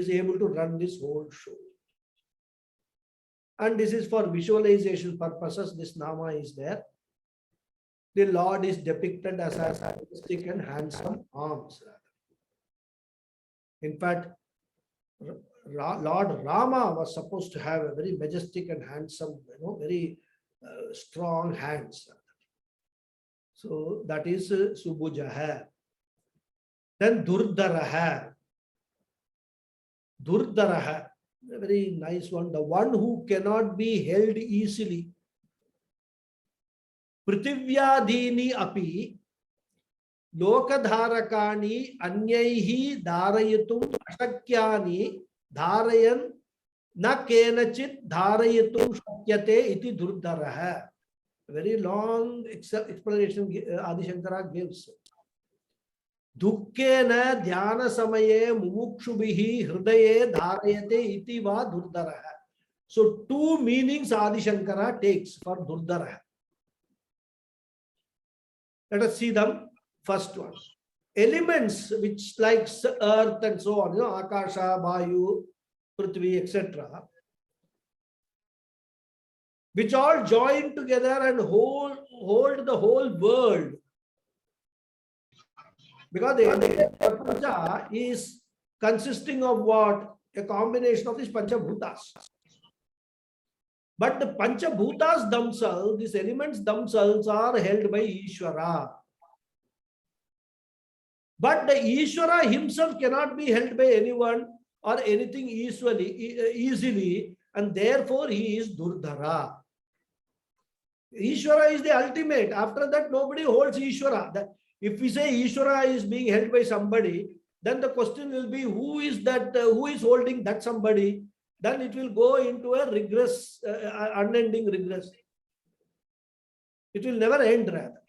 able to run this whole show. And this is for visualization purposes. This Nama is there. The Lord is depicted as majestic and handsome arms. In fact, Lord Rama was supposed to have a very majestic and handsome, very strong hands. So that is Subhuja. Then Durdaraha. Durdaraha. A very nice one. The one who cannot be held easily. Prithivya api lokadharakani anyaihi dharayatum ashakyani dharayan na kenachit dharayatum shakyate iti durdaraha. Very long explanation Adi Shankara gives. Dukkena dhyana samaye mumukshubhihi hridaye dharayate iti va durdaraha. So two meanings Adi Shankara takes for durdaraha. Let us see them. First one. Elements which like earth and so on, Akasha, Vayu, Prithvi, etc. which all join together and hold the whole world. Because the Prapancha is consisting of what? A combination of these Panchabhutas. But the Panchabhutas themselves, these elements themselves are held by Ishvara. But the Ishvara himself cannot be held by anyone or anything easily, and therefore he is Durdhara. Ishvara is the ultimate. After that, nobody holds Ishvara. If we say Ishvara is being held by somebody, then the question will be who is that? Who is holding that somebody? Then it will go into a regress, unending regress. It will never end, rather.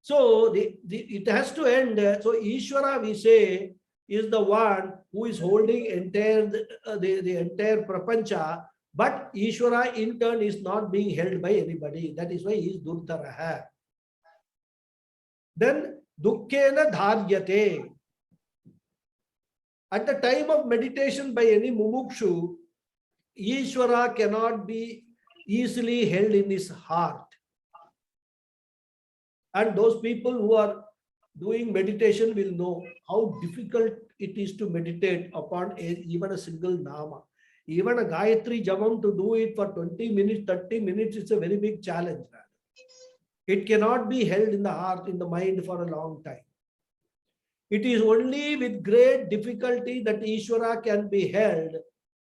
So it has to end. So Ishvara, we say, is the one who is holding the entire prapancha, but Ishvara in turn is not being held by anybody. That is why he is Durdharaha. Then Dukkena Dharyate. At the time of meditation by any mumukshu, Ishvara cannot be easily held in his heart. And those people who are doing meditation will know how difficult it is to meditate upon even a single nama. Even a Gayatri Jamam, to do it for 20 minutes, 30 minutes, it's a very big challenge. It cannot be held in the heart, in the mind for a long time. It is only with great difficulty that Ishvara can be held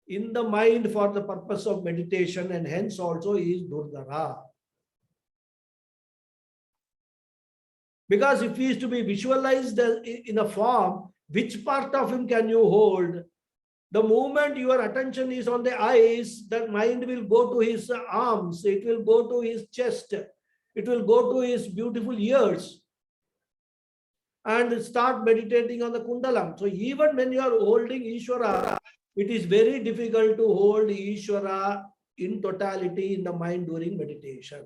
in the mind for the purpose of meditation, and hence also is Durdhara. Because if he is to be visualized in a form, which part of him can you hold? The moment your attention is on the eyes, that mind will go to his arms, it will go to his chest. it will go to his beautiful ears and start meditating on the kundalam. So even when you are holding Ishvara, it is very difficult to hold Ishvara in totality in the mind during meditation.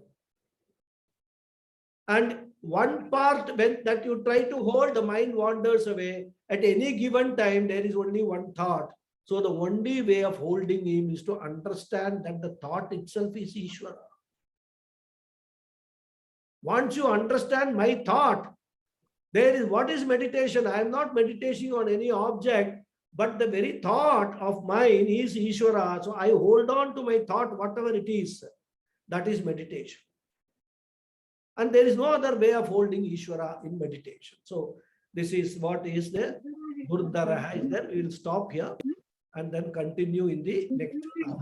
And one part when that you try to hold, the mind wanders away. At any given time, there is only one thought. So the only way of holding him is to understand that the thought itself is Ishvara. Once you understand my thought, there is what is meditation? I am not meditating on any object, but the very thought of mine is Ishvara. So I hold on to my thought, whatever it is. That is meditation. And there is no other way of holding Ishvara in meditation. So this is what is there. Durdaraha is there. We will stop here and then continue in the next Nama.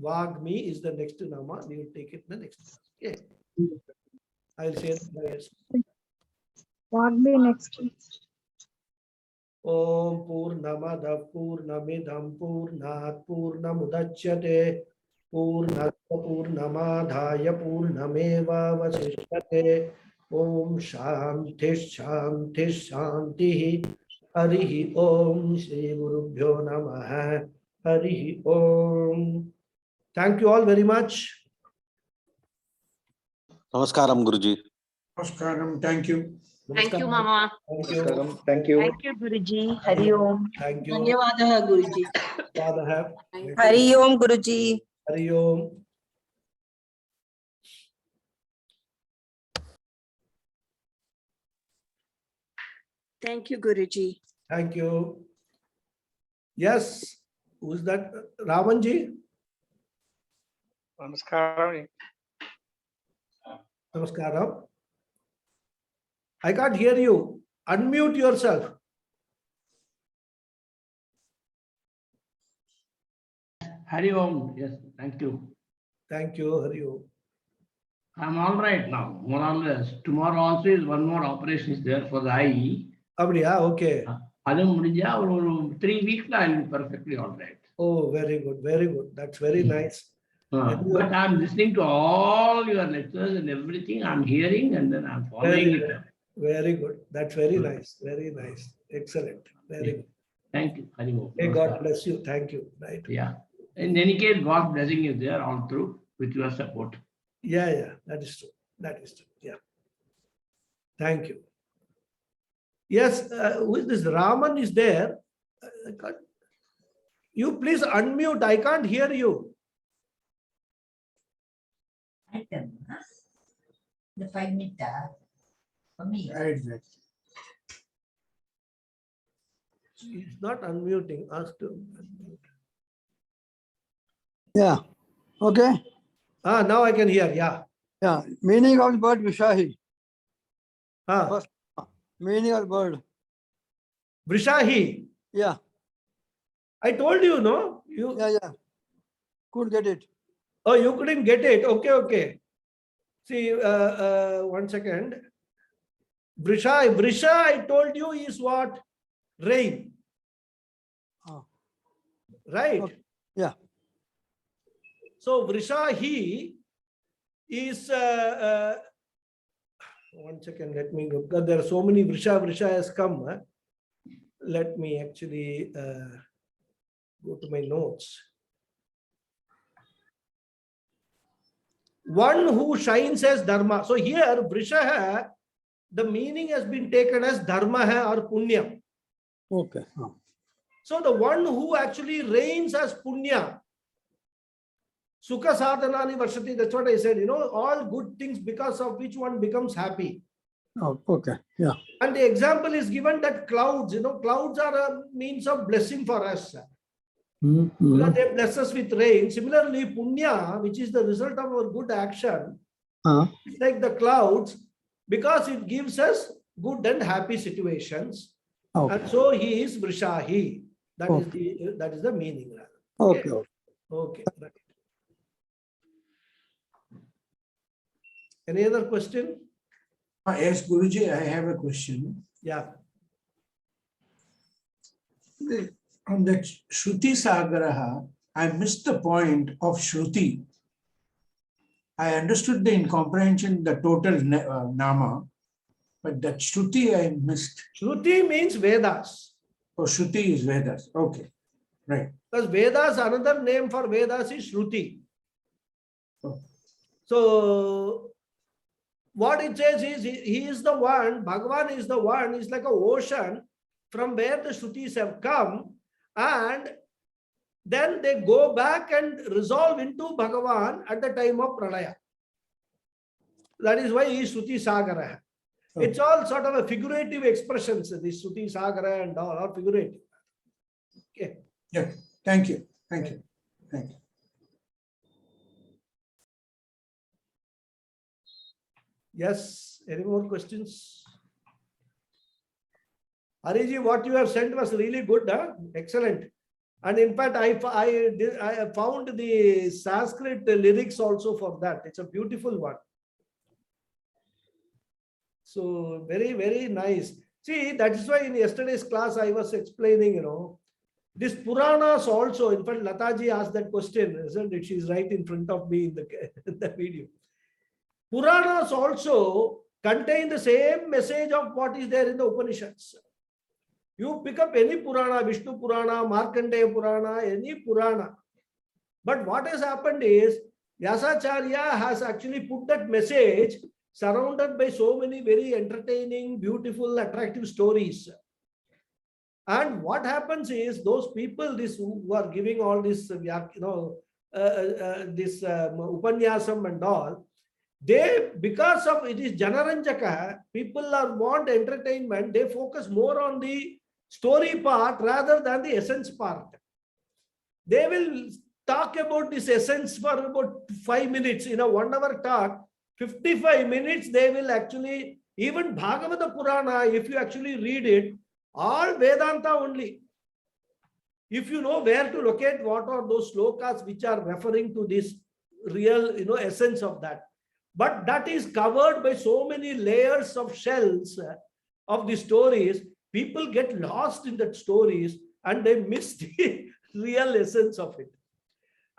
Vagmi is the next Nama. We will take it in the next class. Okay. I will say the Vagmi next. Om Purnamada Purnamidam Purnat Purnamudachyate Purnat Purnamadhaya Purnameva Vasishyate Om Shanti Shanti Shanti Harihi Om Shri Gurubhyo Namaha Harihi Om. Thank you all very much. Namaskaram, Guruji. Namaskaram. Thank you. Thank you, Mama. Thank you. Thank you. Thank you, Guruji. Hari Om. Thank you. Dhanyavadaha, Guruji. Father have. Hari Om Guruji. Hari Om. Thank you, Guruji. Thank you. Yes. Who's that? Ramanji? Namaskaram. Namaskaram. I can't hear you. Unmute yourself. Hari Om, yes, thank you. Thank you, Hari Om. I'm all right now, more or less. Tomorrow also is one more operation is there for the eye. Abdiya, okay. Adum mudija, or 3 weeks I'll be perfectly all right. Oh, very good, very good. That's very nice. But I'm listening to all your lectures and everything. I'm hearing and then I'm following it up. Very good. That's very nice. Very nice. Excellent. Very good. Thank you, Hari Om. May God bless you. Thank you. Right. Yeah. In any case, God's blessing is there all through with your support. Yeah, yeah. That is true. That is true. Yeah. Thank you. Yes, who is this? Raman is there. You please unmute. I can't hear you. I can. The 5 meter for me. Right. He's not unmuting. Ask to unmute. Yeah. Okay. Now I can hear. Yeah. Yeah. Meaning of the word Vishahi. First, Meaning of the word. Vrishahi. Yeah. I told you, no? You. Yeah. Couldn't get it. Oh, you couldn't get it. Okay, okay. See, 1 second. Vrisha, I told you is what? Rain. Oh. Right? Okay. Yeah. So, Vrishahi is, 1 second, let me go. Because there are so many Vrisha has come. Let me actually go to my notes. One who shines as Dharma. So here, Vrisha, the meaning has been taken as Dharma or Punya. Okay. So the one who actually reigns as Punya. Sukha sadhanani varshati. That's what I said. You know, all good things because of which one becomes happy. Oh, okay. Yeah. And the example is given that clouds, clouds are a means of blessing for us. Because they bless us with rain. Similarly, Punya, which is the result of our good action, it's like the clouds, because it gives us good and happy situations. Okay. And so he is Vrishahi. That is the meaning. Okay. Okay. Right. Any other question? Yes, Guruji, I have a question. Yeah. On that Shruti Sagaraha, I missed the point of Shruti. I understood the incomprehension, the total nama, but that Shruti I missed. Shruti means Vedas. Oh, Shruti is Vedas. Okay, right. Because Vedas, another name for Vedas is Shruti. Oh. So what it says is he is the one, Bhagavan is the one, is like an ocean from where the Shrutis have come, and then they go back and resolve into Bhagavan at the time of Pralaya. That is why he is Shruti Sagara. It's all sort of a figurative expressions, this Shruti Sagara and all are figurative. Okay. Yeah, thank you. Thank you. Thank you. Yes, any more questions? Hariji, what you have sent was really good, huh? Excellent. And in fact, I found the Sanskrit lyrics also for that. It's a beautiful one. So very, very nice. See, that is why in yesterday's class I was explaining, this Puranas also, in fact, Lataji asked that question, isn't it? She's right in front of me in the video. Puranas also contain the same message of what is there in the Upanishads. You pick up any Purana, Vishnu Purana, Markandeya Purana, any Purana. But what has happened is, Acharya has actually put that message surrounded by so many very entertaining, beautiful, attractive stories. And what happens is, those people who are giving all this, upanyasam and all, they, because of it is Janaranjaka, people want entertainment, they focus more on the story part rather than the essence part. They will talk about this essence for about 5 minutes. In a 1 hour talk, 55 minutes, they will actually, even Bhagavata Purana, if you actually read it, all Vedanta only. If you know where to locate what are those slokas which are referring to this real, essence of that. But that is covered by so many layers of shells of the stories. People get lost in that stories and they miss the real essence of it.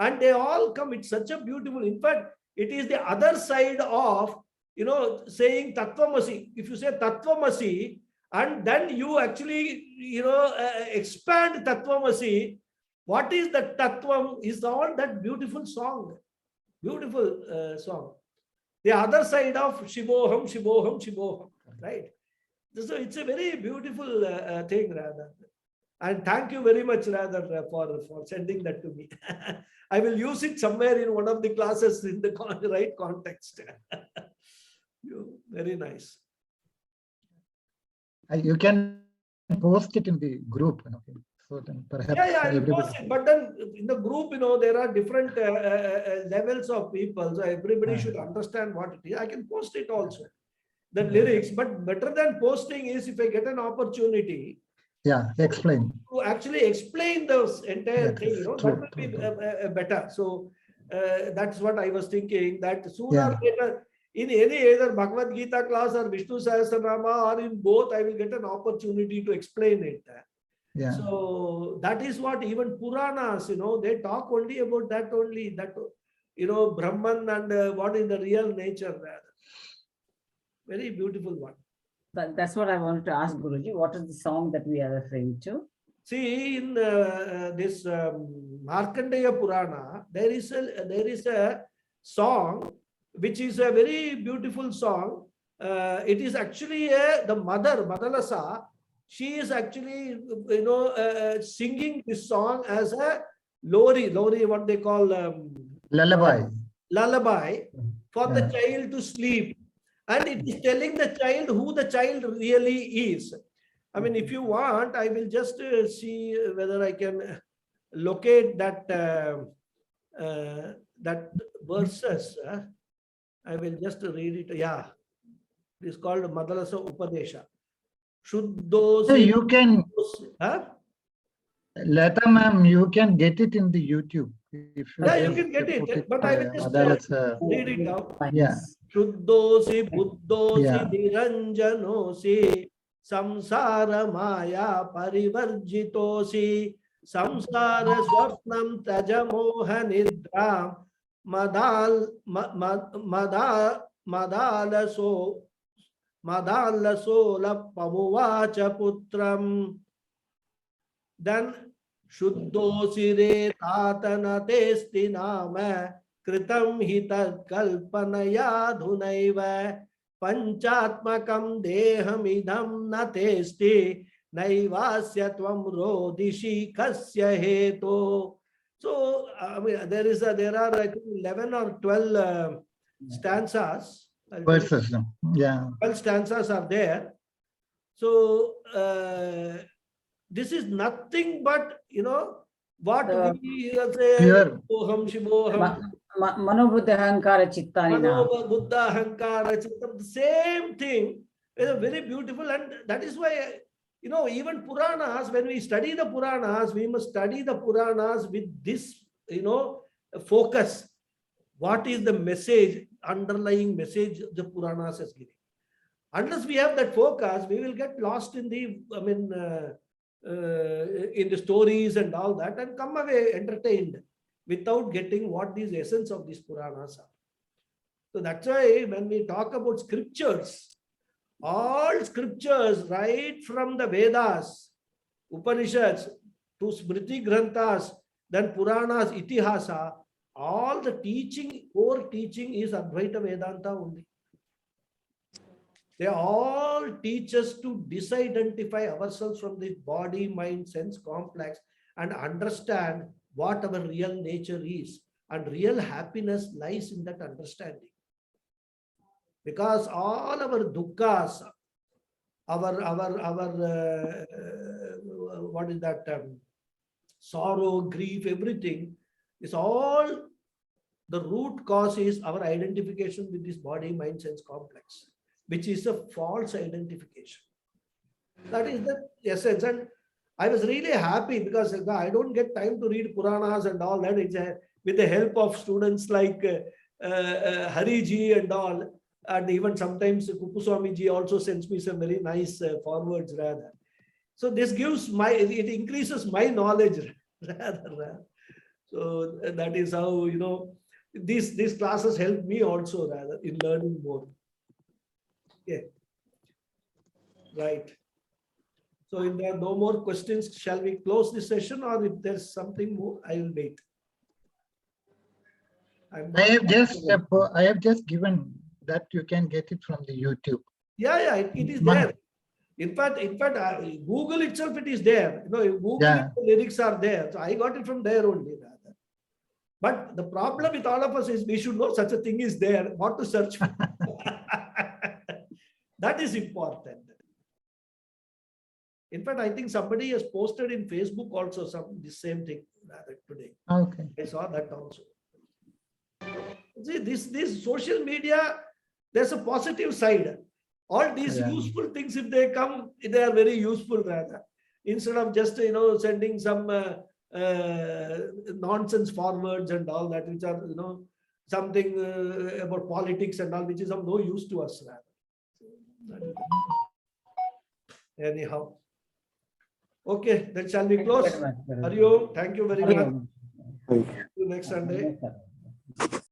And they all come, it's such a beautiful, in fact, it is the other side of, saying Tattvamasi. If you say Tattvamasi, and then you actually, expand Tattvamasi, what is the Tattvam is all that beautiful song, beautiful song. The other side of Shivoham, Shivoham, Shivoham, right? So it's a very beautiful thing, rather. And thank you very much, rather, for sending that to me. I will use it somewhere in one of the classes in the right context. Very nice. You can post it in the group. So then perhaps I will post it. But then in the group, there are different levels of people. So everybody should understand what it is. I can post it also, the lyrics. But better than posting is if I get an opportunity. Yeah, explain. To actually explain the entire thing, that will be better. So that's what I was thinking, that sooner or later, in any either Bhagavad Gita class or Vishnu Sahasranamam or in both, I will get an opportunity to explain it. Yeah. So that is what even Puranas, they talk only about that only, that, Brahman and what is the real nature there. Very beautiful one. But that's what I wanted to ask Guruji. What is the song that we are referring to? See, in this Markandeya Purana, there is a song which is a very beautiful song. It is actually the mother, Madalasa. She is actually, singing this song as a lori, what they call lullaby for the child to sleep. And it is telling the child who the child really is. I mean, if you want, I will just see whether I can locate that that verses. I will just read it. Yeah, it is called Madalasa Upadesha. Shuddho. So you can, huh? Lata ma'am, you can get it in the YouTube. If you you can get it, but I will just read it out. Yeah. Shuddhosi buddhosi niranjanosi samsara maya parivarjitosi samsara swapnam tajamoha nidram Madalasola pamuvacha putram. Then Shuddosire tatana testi nama kritam hita kalpanaya dhunaiva panchatmakam dehamidam na testi naivasya tvam rodishi kasya heto. So, I mean, there are I think 11 or 12 stanzas. Verses. Yeah. 12 stanzas are there. So, this is nothing but, what we say, Pure. Shivoham, Shivoham, Manobuddha Hankara Chittani na. Mano, Buddha, Hankara, Chittam, the same thing. It's very beautiful, and that is why, even Puranas, when we study the Puranas, we must study the Puranas with this, focus. What is the message, underlying message the Puranas is giving? Unless we have that focus, we will get lost in the, in the stories and all that, and come away entertained without getting what the essence of these Puranas are. So that's why when we talk about scriptures, all scriptures, right from the Vedas, Upanishads, to Smriti Granthas, then Puranas, Itihasa, all the teaching, core teaching is Advaita Vedanta only. They all teach us to disidentify ourselves from this body, mind, sense complex and understand what our real nature is. And real happiness lies in that understanding. Because all our dukkhas, what is that, sorrow, grief, everything is all, the root cause is our identification with this body, mind, sense complex, which is a false identification. That is the essence. And I was really happy because I don't get time to read Puranas and all that. It's with the help of students like Hariji and all. And even sometimes Kupuswamiji also sends me some very nice forwards rather. So this gives it increases my knowledge rather. So that is how, these classes help me also rather in learning more. Yeah. Right. So if there are no more questions, shall we close the session, or if there's something more, I will wait. I have just given that you can get it from the YouTube. Yeah, it is there. In fact, Google itself, it is there. Google, the lyrics are there. So I got it from there only rather. But the problem with all of us is we should know such a thing is there, what to search for. That is important. In fact, I think somebody has posted in Facebook also the same thing rather today. Okay. I saw that also. See, this social media, there's a positive side. All these useful things, if they come, they are very useful rather. Instead of just, sending some nonsense forwards and all that, which are, something about politics and all, which is of no use to us rather. Anyhow. Okay, then shall we close? Hari Om, thank you very much. See you next Sunday.